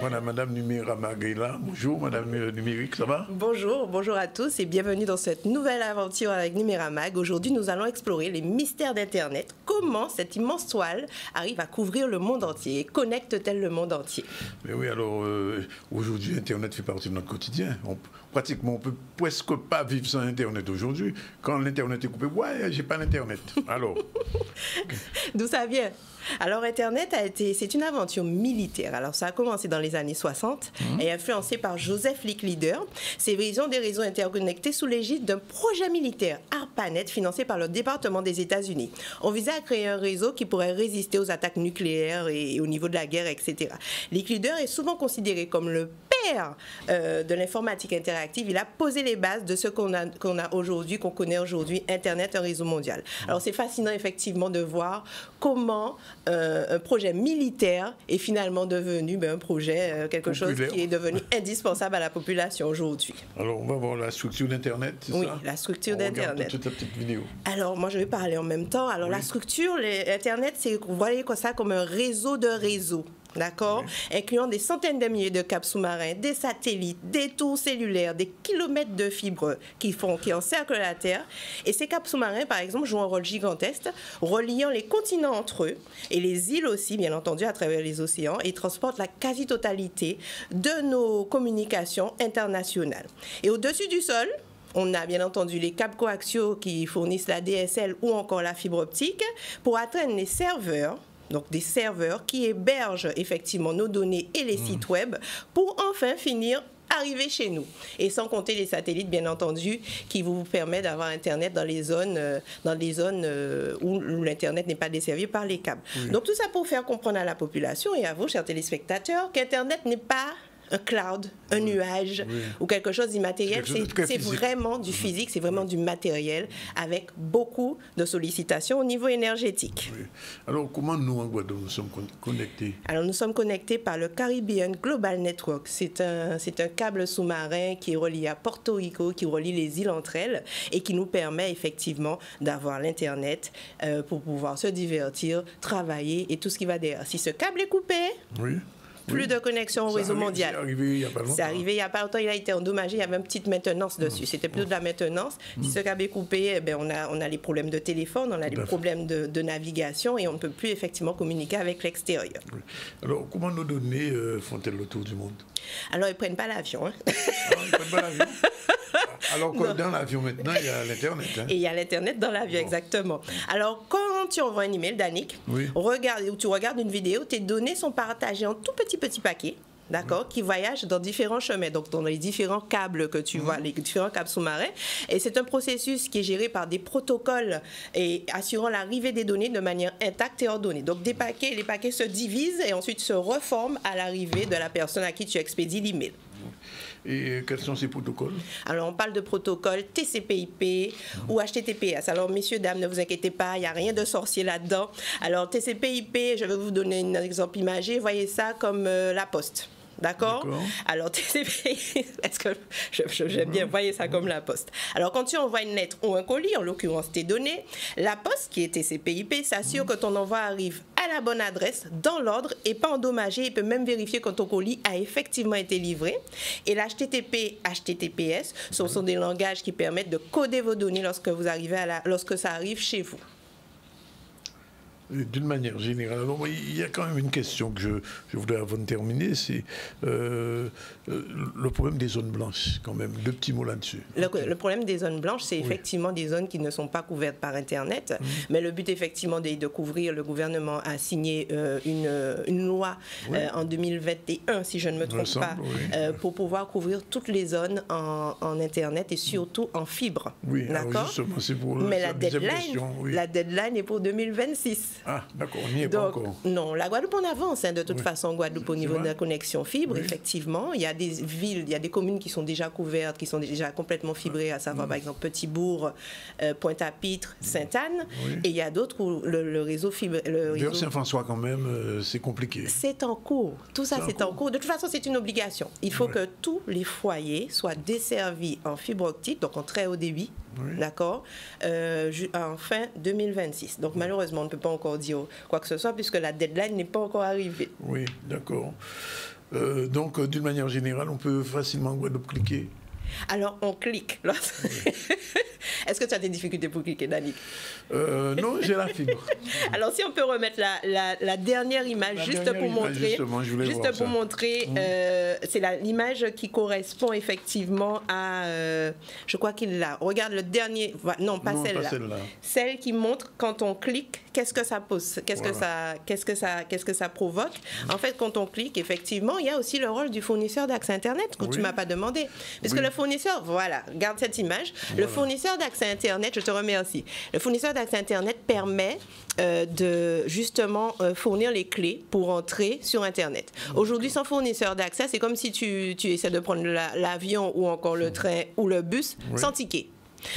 Voilà, Madame Numéramague est là. Bonjour, Madame Numérique, ça va? Bonjour, bonjour à tous et bienvenue dans cette nouvelle aventure avec Numéramague. Aujourd'hui, nous allons explorer les mystères d'Internet. Comment cette immense toile arrive à couvrir le monde entier et connecte-t-elle le monde entier? Mais oui, alors aujourd'hui, Internet fait partie de notre quotidien. Pratiquement, on ne peut presque pas vivre sans Internet aujourd'hui. Quand l'Internet est coupé, ouais, j'ai pas l'Internet. Alors D'où ça vient? Alors, Internet c'est une aventure militaire. Alors, ça a commencé dans les années 60 et influencé par Joseph Licklider. C'est vision des réseaux interconnectés sous l'égide d'un projet militaire, ARPANET, financé par le département des États-Unis. On visait à créer un réseau qui pourrait résister aux attaques nucléaires et au niveau de la guerre, etc. Licklider est souvent considéré comme le père de l'informatique interactive. Il a posé les bases de ce qu'on a aujourd'hui, qu'on connaît aujourd'hui, Internet, un réseau mondial. Alors, c'est fascinant, effectivement, de voir comment un projet militaire est finalement devenu un projet, quelque chose qui est devenu indispensable à la population aujourd'hui. Alors, on va voir la structure d'Internet, c'est ça? Oui, la structure d'Internet. Toute la petite vidéo. Alors, moi, je vais parler en même temps. Alors, la structure, Internet, vous voyez ça comme un réseau de réseaux. D'accord, incluant des centaines de milliers de câbles sous-marins, des satellites, des tours cellulaires, des kilomètres de fibres qui encerclent la Terre. Et ces câbles sous-marins, par exemple, jouent un rôle gigantesque, reliant les continents entre eux et les îles aussi, bien entendu, à travers les océans, et transportent la quasi-totalité de nos communications internationales. Et au-dessus du sol, on a bien entendu les câbles coaxiaux qui fournissent la DSL ou encore la fibre optique pour atteindre les serveurs. Donc des serveurs qui hébergent effectivement nos données et les sites web pour enfin finir arriver chez nous. Et sans compter les satellites, bien entendu, qui vous permettent d'avoir Internet dans les zones où l'Internet n'est pas desservi par les câbles. Oui. Donc tout ça pour faire comprendre à la population et à vous, chers téléspectateurs, qu'Internet n'est pas un cloud, un nuage ou quelque chose d'immatériel. C'est vraiment du physique, c'est vraiment du matériel avec beaucoup de sollicitations au niveau énergétique. Oui. Alors, comment nous, en Guadeloupe, nous sommes connectés? Alors, nous sommes connectés par le Caribbean Global Network. C'est un câble sous-marin qui est relié à Porto Rico, qui relie les îles entre elles et qui nous permet effectivement d'avoir l'Internet pour pouvoir se divertir, travailler et tout ce qui va derrière. Si ce câble est coupé... Oui. Plus de connexion au réseau mondial. C'est arrivé il n'y a pas longtemps. C'est arrivé il n'y a pas longtemps, il a été endommagé, il y avait une petite maintenance dessus. C'était plutôt de la maintenance. Si ce câble est coupé, eh bien, on a les problèmes de téléphone, on a les problèmes de navigation et on ne peut plus effectivement communiquer avec l'extérieur. Oui. Alors, comment nos données font-elles le tour du monde? Alors, ils ne prennent pas l'avion. Hein. Alors, ils ne prennent pas l'avion. Alors que dans l'avion maintenant, il y a l'Internet. Hein. Et il y a l'Internet dans l'avion, exactement. Alors, quand tu envoies un email, Danick, ou tu regardes une vidéo, tes données sont partagées en tout petits paquets. D'accord, qui voyagent dans différents chemins, donc dans les différents câbles que tu vois, les différents câbles sous-marins. Et c'est un processus qui est géré par des protocoles et assurant l'arrivée des données de manière intacte et ordonnée. Donc les paquets se divisent et ensuite se reforment à l'arrivée de la personne à qui tu expédies l'email. Et quels sont ces protocoles? Alors, on parle de protocoles TCP/IP ou HTTPS. Alors, messieurs, dames, ne vous inquiétez pas, il n'y a rien de sorcier là-dedans. Alors, TCP/IP, je vais vous donner un exemple imagé. Voyez ça comme la poste. D'accord. Alors, TCP, est-ce que j'aime bien, voyez ça comme la poste. Alors, quand tu envoies une lettre ou un colis, en l'occurrence tes données, la poste, qui est TCP/IP, s'assure que ton envoi arrive à la bonne adresse, dans l'ordre et pas endommagé. Il peut même vérifier quand ton colis a effectivement été livré. Et l'HTTP, HTTPS, ce sont des langages qui permettent de coder vos données lorsque ça arrive chez vous. D'une manière générale, alors, il y a quand même une question que je voudrais avant de terminer, c'est le problème des zones blanches, quand même. Deux petits mots là-dessus. Le problème des zones blanches, c'est effectivement des zones qui ne sont pas couvertes par Internet, mais le but effectivement de couvrir, le gouvernement a signé une loi en 2021, si je ne me trompe pas, pour pouvoir couvrir toutes les zones en Internet et surtout en fibre. Oui, d'accord. Justement, c'est pour mais la deadline est pour 2026. Ah, d'accord, on n'y est pas encore. Non, la Guadeloupe, on avance, de toute façon, Guadeloupe, au niveau de la connexion fibre, effectivement. Il y a des villes, il y a des communes qui sont déjà couvertes, qui sont déjà complètement fibrées, à savoir, par exemple, Petit-Bourg, Pointe-à-Pitre, Sainte-Anne. Et il y a d'autres où le réseau fibre... Vers Saint-François, quand même, c'est compliqué. C'est en cours. Tout ça, c'est en cours. De toute façon, c'est une obligation. Il faut que tous les foyers soient desservis en fibre optique, donc en très haut débit, d'accord, en fin 2026. Donc, malheureusement, on ne peut pas encore dire quoi que ce soit puisque la deadline n'est pas encore arrivée. Oui, d'accord. Donc, d'une manière générale, on peut facilement cliquer. Alors, on clique. Est-ce que tu as des difficultés pour cliquer, Danick? Non, j'ai la fibre. Alors, si on peut remettre la dernière image, juste pour montrer, c'est l'image qui correspond effectivement à, je crois qu'il l'a. Regarde le dernier, non, pas celle-là. Celle qui montre quand on clique, qu'est-ce que ça pose, qu'est-ce que ça provoque. En fait, quand on clique, effectivement, il y a aussi le rôle du fournisseur d'accès Internet que tu ne m'as pas demandé. Parce que le fournisseur, voilà, regarde cette image, le fournisseur d'accès Internet, je te remercie. Le fournisseur d'accès Internet permet de justement fournir les clés pour entrer sur Internet. Aujourd'hui, sans fournisseur d'accès, c'est comme si tu essaies de prendre l'avion ou encore le train ou le bus sans ticket.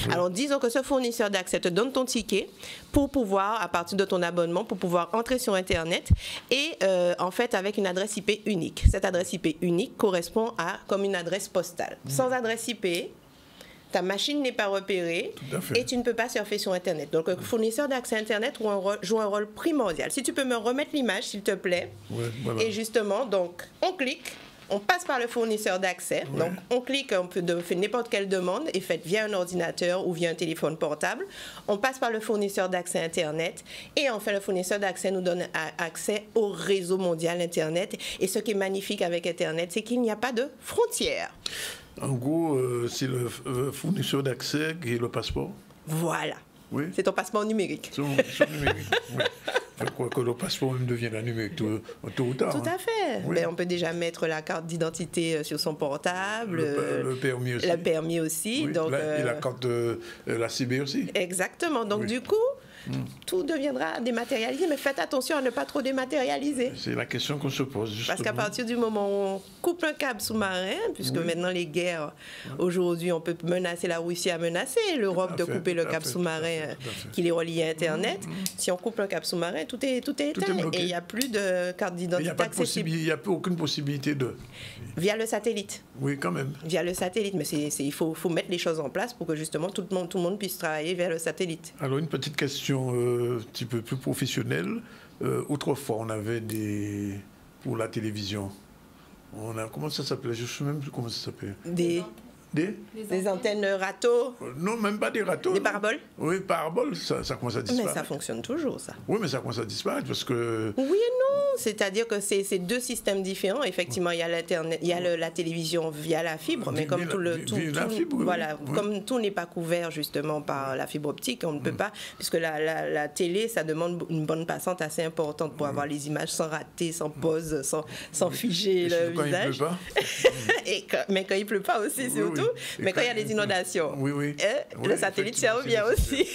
Alors, disons que ce fournisseur d'accès te donne ton ticket pour pouvoir, à partir de ton abonnement, pour pouvoir entrer sur Internet et en fait avec une adresse IP unique. Cette adresse IP unique correspond à comme une adresse postale. Sans adresse IP, ta machine n'est pas repérée et tu ne peux pas surfer sur Internet. Donc, le fournisseur d'accès Internet joue un rôle primordial. Si tu peux me remettre l'image, s'il te plaît. Et justement, donc, on clique. On passe par le fournisseur d'accès. Donc, on clique, on peut faire n'importe quelle demande est faite via un ordinateur ou via un téléphone portable. On passe par le fournisseur d'accès Internet. Et enfin, le fournisseur d'accès nous donne accès au réseau mondial Internet. Et ce qui est magnifique avec Internet, c'est qu'il n'y a pas de frontières. En gros, c'est le fournisseur d'accès qui est le passeport. Voilà. C'est ton passeport numérique. Numérique. Je crois que le passeport même deviendra numérique tôt ou tard. Tout à fait. Oui. Ben, on peut déjà mettre la carte d'identité sur son portable. Le permis aussi. Le permis aussi. Oui, donc, et la carte de la CB aussi. Exactement. Donc, du coup, tout deviendra dématérialisé, mais faites attention à ne pas trop dématérialiser. C'est la question qu'on se pose, justement. Parce qu'à partir du moment où on coupe un câble sous-marin, puisque maintenant les guerres, aujourd'hui, on peut menacer, la Russie a menacé l'Europe de couper le câble sous-marin qui les relie à Internet. Si on coupe un câble sous-marin, tout est éteint et il n'y a plus de carte d'identité accessible. Il n'y a plus aucune possibilité de... Via le satellite. Oui, quand même. Via le satellite, mais il faut mettre les choses en place pour que justement tout le monde puisse travailler vers le satellite. Alors, une petite question un petit peu plus professionnelle. Autrefois, on avait pour la télévision, comment ça s'appelait? Je ne sais même plus comment ça s'appelait. Des antennes râteaux? Non, même pas des râteaux. Des paraboles? Oui, paraboles, ça commence à disparaître. Mais ça fonctionne toujours, ça. Oui, mais ça commence à disparaître parce que... Oui et non, c'est-à-dire que c'est deux systèmes différents. Effectivement, il y a l'Internet, il y a la télévision via la fibre, mais comme comme tout n'est pas couvert justement par la fibre optique, on ne peut pas, puisque la télé, ça demande une bande passante assez importante pour avoir les images sans rater, sans pause, sans figer le visage. Mais quand il pleut pas aussi, surtout. Mais quand il y a des inondations, le satellite sert bien aussi.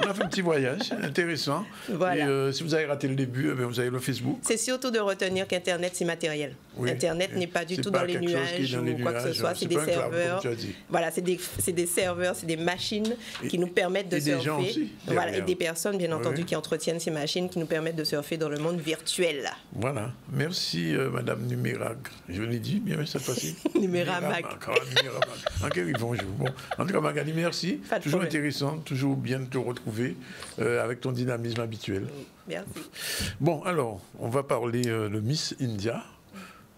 On a fait un petit voyage intéressant. Voilà. Et si vous avez raté le début, vous avez le Facebook. C'est surtout de retenir qu'Internet, c'est matériel. Internet n'est pas du tout dans les nuages ou quoi que ce soit. C'est des serveurs. Voilà, c'est des serveurs, c'est des machines qui nous permettent de surfer. Des gens aussi, et des personnes, bien entendu, qui entretiennent ces machines qui nous permettent de surfer dans le monde virtuel. Voilà. Merci, Madame Numérac. Je l'ai dit bien cette fois-ci. Numéramag. Bonjour. Bon, en tout cas, Magali, merci. Toujours intéressant, toujours bien de te retrouver avec ton dynamisme habituel. Merci. Bon, alors, on va parler de Miss India.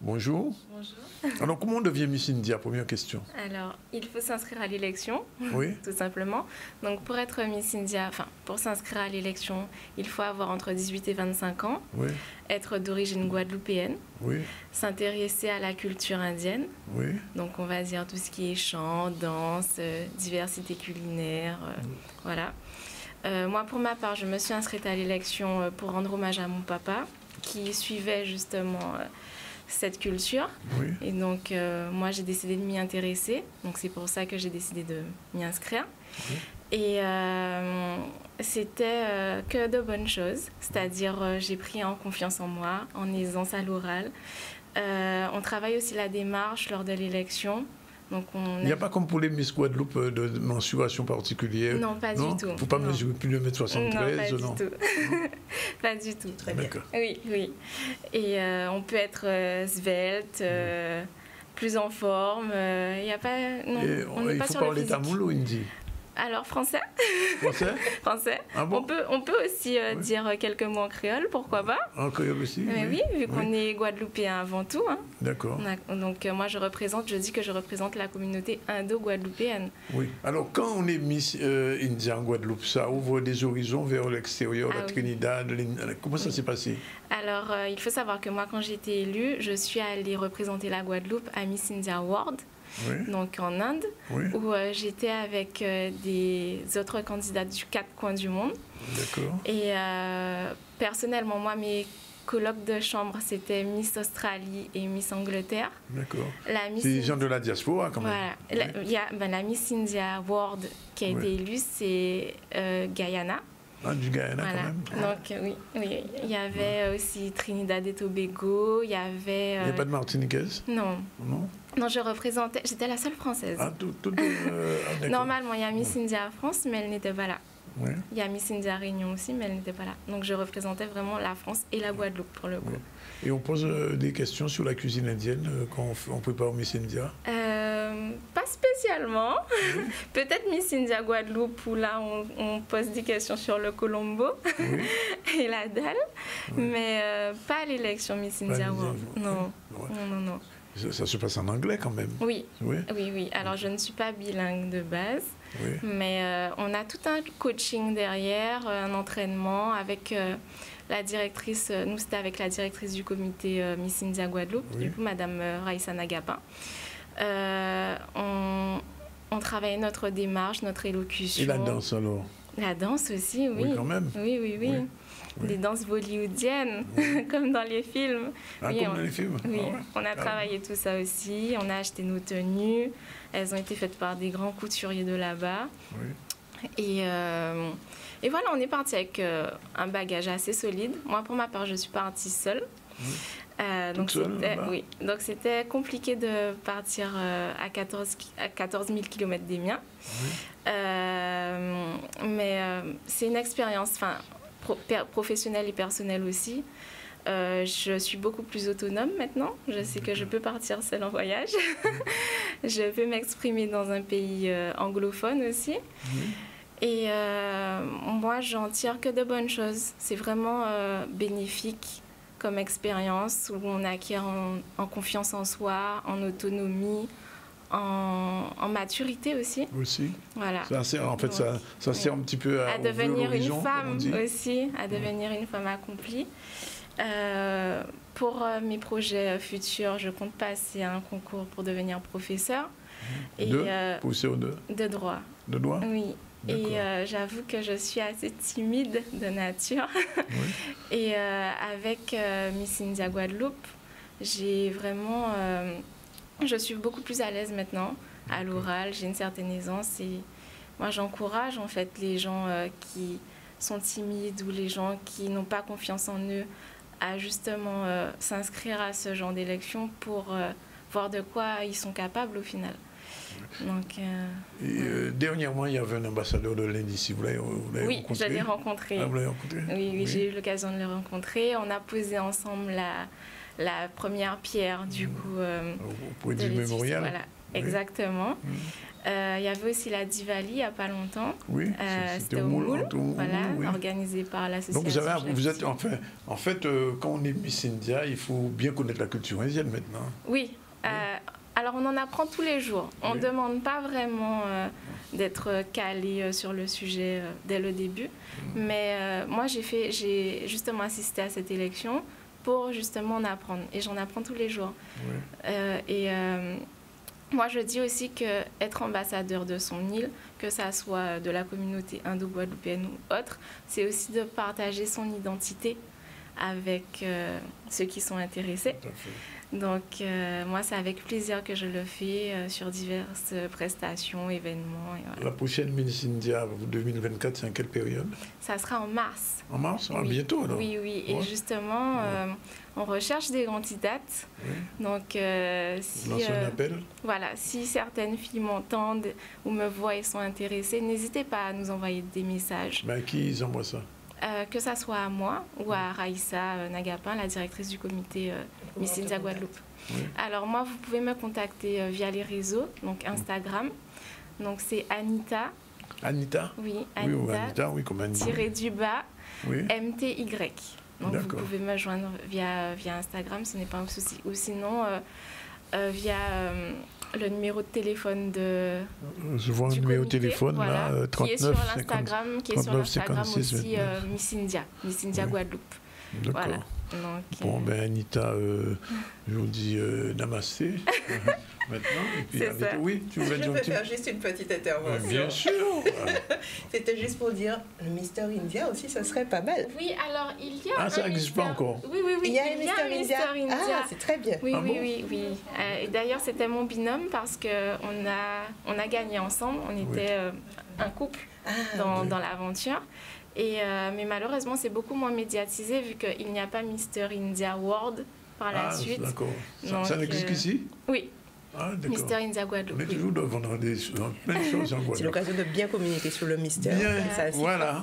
Bonjour. Bonjour. Alors, comment on devient Miss India? Première question. Alors, il faut s'inscrire à l'élection, tout simplement. Donc, pour être Miss India, pour s'inscrire à l'élection, il faut avoir entre 18 et 25 ans, être d'origine guadeloupéenne, s'intéresser à la culture indienne. Donc, on va dire tout ce qui est chant, danse, diversité culinaire, voilà. Moi, pour ma part, je me suis inscrite à l'élection pour rendre hommage à mon papa, qui suivait justement... cette culture. Et donc, moi, j'ai décidé de m'y intéresser. Donc, c'est pour ça que j'ai décidé de m'y inscrire. Et c'était que de bonnes choses. C'est-à-dire, j'ai pris en confiance en moi, en aisance à l'oral. On travaille aussi la démarche lors de l'élection. Donc il n'y a pas comme pour les Miss Guadeloupe de mensuration particulière? Non, pas du tout. Il ne faut pas mesurer plus de 1,73 m? Non, pas du tout. Pas du tout. Très bien. Oui. Et on peut être svelte, plus en forme. Il n'y a pas... Non, on n'est pas sur le physique. Il faut parler tamoul ou hindi? Alors, français. Français? Français. Ah bon? On peut aussi dire quelques mots en créole, pourquoi pas? En créole aussi? Mais oui, vu qu'on est guadeloupéen avant tout. Hein. D'accord. Donc, moi, je dis que je représente la communauté indo-guadeloupéenne. Oui. Alors, quand on est Miss India en Guadeloupe, ça ouvre des horizons vers l'extérieur, la Trinidad. Comment ça s'est passé? Alors, il faut savoir que moi, quand j'ai été élue, je suis allée représenter la Guadeloupe à Miss India World. Donc en Inde, où j'étais avec des autres candidats du 4 coins du monde. D'accord. Et personnellement, moi, mes colocs de chambre, c'était Miss Australie et Miss Angleterre. D'accord. C'est des gens de la diaspora, quand même. Voilà. Il y a la Miss India World qui a été élue, c'est Guyana. Ah, du Guyana, quand même. Donc, oui. Il y avait aussi Trinidad et Tobago, il y avait... Il n'y a pas de Martiniquaise? Non. Non, j'étais la seule française. Ah, Normalement, il y a Miss India France, mais elle n'était pas là. Il y a Miss India Réunion aussi, mais elle n'était pas là. Donc, je représentais vraiment la France et la Guadeloupe, pour le coup. Et on pose des questions sur la cuisine indienne quand on prépare Miss India? Pas spécialement. Peut-être Miss India Guadeloupe, où là, on pose des questions sur le colombo et la dalle, mais pas à l'élection Miss India World. Non. Ça se passe en anglais quand même. Oui. Alors, je ne suis pas bilingue de base, mais on a tout un coaching derrière, un entraînement avec la directrice. Nous, c'était avec la directrice du comité Miss India Guadeloupe, du coup, Madame Raïssa Nagapin. On travaille notre démarche, notre élocution. Et la danse alors? La danse aussi, oui. Oui, quand même. Oui. des danses bollywoodiennes, comme dans les films. Ah, comme dans les films. Oui, on a travaillé tout ça aussi. On a acheté nos tenues. Elles ont été faites par des grands couturiers de là-bas. Et voilà, on est parti avec un bagage assez solide. Moi, pour ma part, je suis partie seule. Donc c'était compliqué de partir à 14 000 km des miens. Mais c'est une expérience professionnelle et personnelle aussi. Je suis beaucoup plus autonome maintenant. Je sais que je peux partir seule en voyage. Je peux m'exprimer dans un pays anglophone aussi. Et moi, j'en tire que de bonnes choses. C'est vraiment bénéfique comme expérience où on acquiert en confiance en soi, en autonomie, en maturité aussi. Voilà. Ça sert un petit peu à devenir une femme aussi, à devenir une femme accomplie. Pour mes projets futurs, je compte passer à un concours pour devenir professeur. De droit. De droit? Oui. Et j'avoue que je suis assez timide de nature. Et avec Miss India Guadeloupe, j'ai vraiment... je suis beaucoup plus à l'aise maintenant à l'oral. J'ai une certaine aisance. Et moi, j'encourage en fait les gens qui sont timides ou les gens qui n'ont pas confiance en eux à justement s'inscrire à ce genre d'élection pour voir de quoi ils sont capables au final. Donc, dernièrement, il y avait un ambassadeur de l'Inde ici. Vous l'avez rencontré? Oui, je l'ai rencontré. Ah, vous l'avez rencontré? Oui, j'ai eu l'occasion de le rencontrer. On a posé ensemble la première pierre du coup pour du mémorial. Voilà, exactement. Il y avait aussi la Diwali il n'y a pas longtemps. Oui, c'était au Moule, voilà, organisé par l'association. Donc vous êtes en fait, quand on est Miss India, il faut bien connaître la culture indienne maintenant. Oui. Alors on en apprend tous les jours. On ne demande pas vraiment d'être calé sur le sujet dès le début. Mais moi j'ai justement assisté à cette élection pour justement en apprendre. Et j'en apprends tous les jours. Moi je dis aussi qu'être ambassadeur de son île, que ça soit de la communauté indo-guadeloupéenne ou autre, c'est aussi de partager son identité avec ceux qui sont intéressés. Donc, moi, c'est avec plaisir que je le fais sur diverses prestations, événements. Et voilà. La prochaine Miss India 2024, c'est en quelle période? Ça sera en mars. En mars? Ah, bientôt, alors. Oui. Et justement, on recherche des candidates. Donc, si certaines filles m'entendent ou me voient et sont intéressées, n'hésitez pas à nous envoyer des messages. Mais à qui ils envoient ça? Que ça soit à moi ou à Raïssa Nagapin, la directrice du comité Miss India Guadeloupe. Alors moi, vous pouvez me contacter via les réseaux, donc Instagram. Donc c'est Anita. Anita? Oui, Anita, comme Anita. _ MTY. Donc vous pouvez me joindre via Instagram, ce n'est pas un souci. Ou sinon, via le numéro de téléphone de... Je vois un numéro de téléphone, voilà, là, 39 qui est sur l'Instagram aussi, Miss India Guadeloupe. D'accord. Voilà. Donc, Anita, je vous dis namasté. Maintenant, et puis oui, tu voulais dire faire juste une petite intervention. Bien sûr. C'était juste pour dire, le Mister India aussi, ça serait pas mal. Oui, alors il y a Ah, ça n'existe pas encore. Oui. Il y a un Mister India. Ah, c'est très bien. Oui. Et d'ailleurs, c'était mon binôme parce qu'on a gagné ensemble. On était un couple dans l'aventure. Mais malheureusement, c'est beaucoup moins médiatisé vu qu'il n'y a pas Mister India World par la suite. D'accord. Ça n'existe qu'ici? Oui. Mister India Guadeloupe. On est toujours devant plein de choses en Guadeloupe. C'est l'occasion de bien communiquer sur le mystère. Voilà.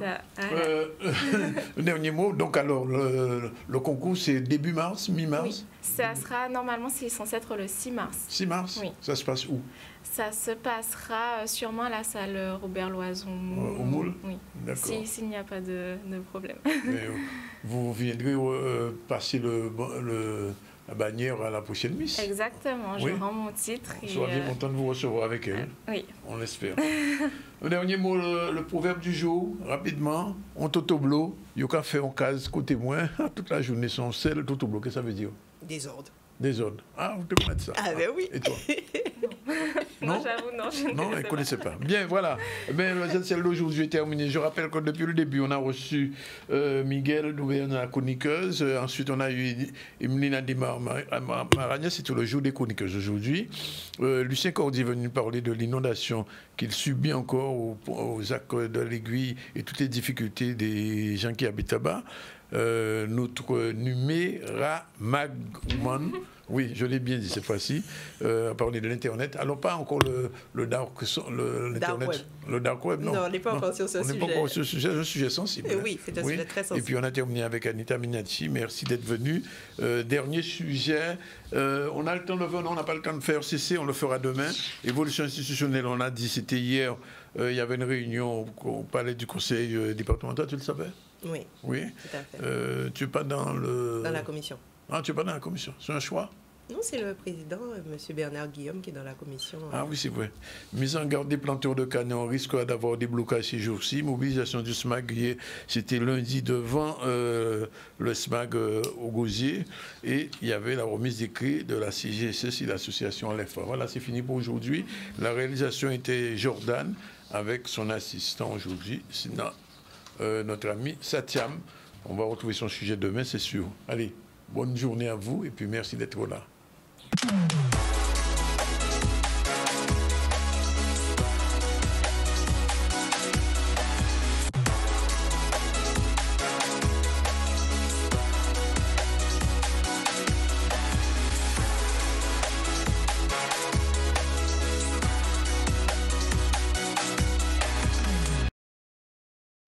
Le dernier mot. Donc alors, le concours, c'est début mars, mi-mars? Oui. Ça sera, normalement, c'est censé être le 6 mars. 6 mars? Oui. Ça se passe où? Ça se passera sûrement à la salle Robert Loison. Au Moule? Oui. D'accord. S'il n'y a pas de problème. Mais, vous viendrez passer la bannière à la prochaine Miss? Exactement, je rends mon titre. On sera bien content de vous recevoir avec elle. Oui. On l'espère. Le dernier mot, le proverbe du jour, rapidement. On totoblo, yoka fait en case côté moins, toute la journée sans sel, totoblo, qu'est-ce que ça veut dire? Désordre. Désordre. Ah, vous te connaissez ça. Ah ben oui. Et toi? Non, j'avoue, non. Non, elle ne connaissait pas. Bien, voilà. Mais l'essentiel d'aujourd'hui est terminé. Je rappelle que depuis le début, on a reçu Miguel Douvergne, la chroniqueuse. Ensuite, on a eu Emeline Maragna, c'est le jour des chroniqueuses aujourd'hui. Lucien Cordy est venu parler de l'inondation qu'il subit encore aux actes de l'Aiguille et toutes les difficultés des gens qui habitent là-bas. Notre Numéra Magman, oui, je l'ai bien dit cette fois-ci, a parlé de l'Internet. Alors, pas encore le dark web. Le dark web, non. Non, on n'est pas encore sur ce sujet. On n'est pas encore sur ce sujet, c'est un sujet sensible. Oui, c'est un sujet très sensible. Et puis, on a terminé avec Anita Minacci. Merci d'être venue. Dernier sujet, on a le temps de venir, on n'a pas le temps de faire cesser, on le fera demain. Évolution institutionnelle, on a dit, c'était hier, il y avait une réunion au palais du conseil départemental, tu le savais? Oui. Oui. Tout à fait. Tu n'es pas dans la commission. Ah, tu n'es pas dans la commission. C'est un choix? Non, c'est le président, M. Bernard Guillaume, qui est dans la commission. Ah oui, c'est vrai. Mise en garde des planteurs de canne, on risque d'avoir des blocages ces jours-ci. Mobilisation du SMAG, c'était lundi devant le SMAG au Gosier. Et il y avait la remise des clés de la CGSS et l'association LEFA. Voilà, c'est fini pour aujourd'hui. La réalisation était Jordan avec son assistant aujourd'hui, notre ami Satyam. On va retrouver son sujet demain, c'est sûr. Allez, bonne journée à vous et puis merci d'être là.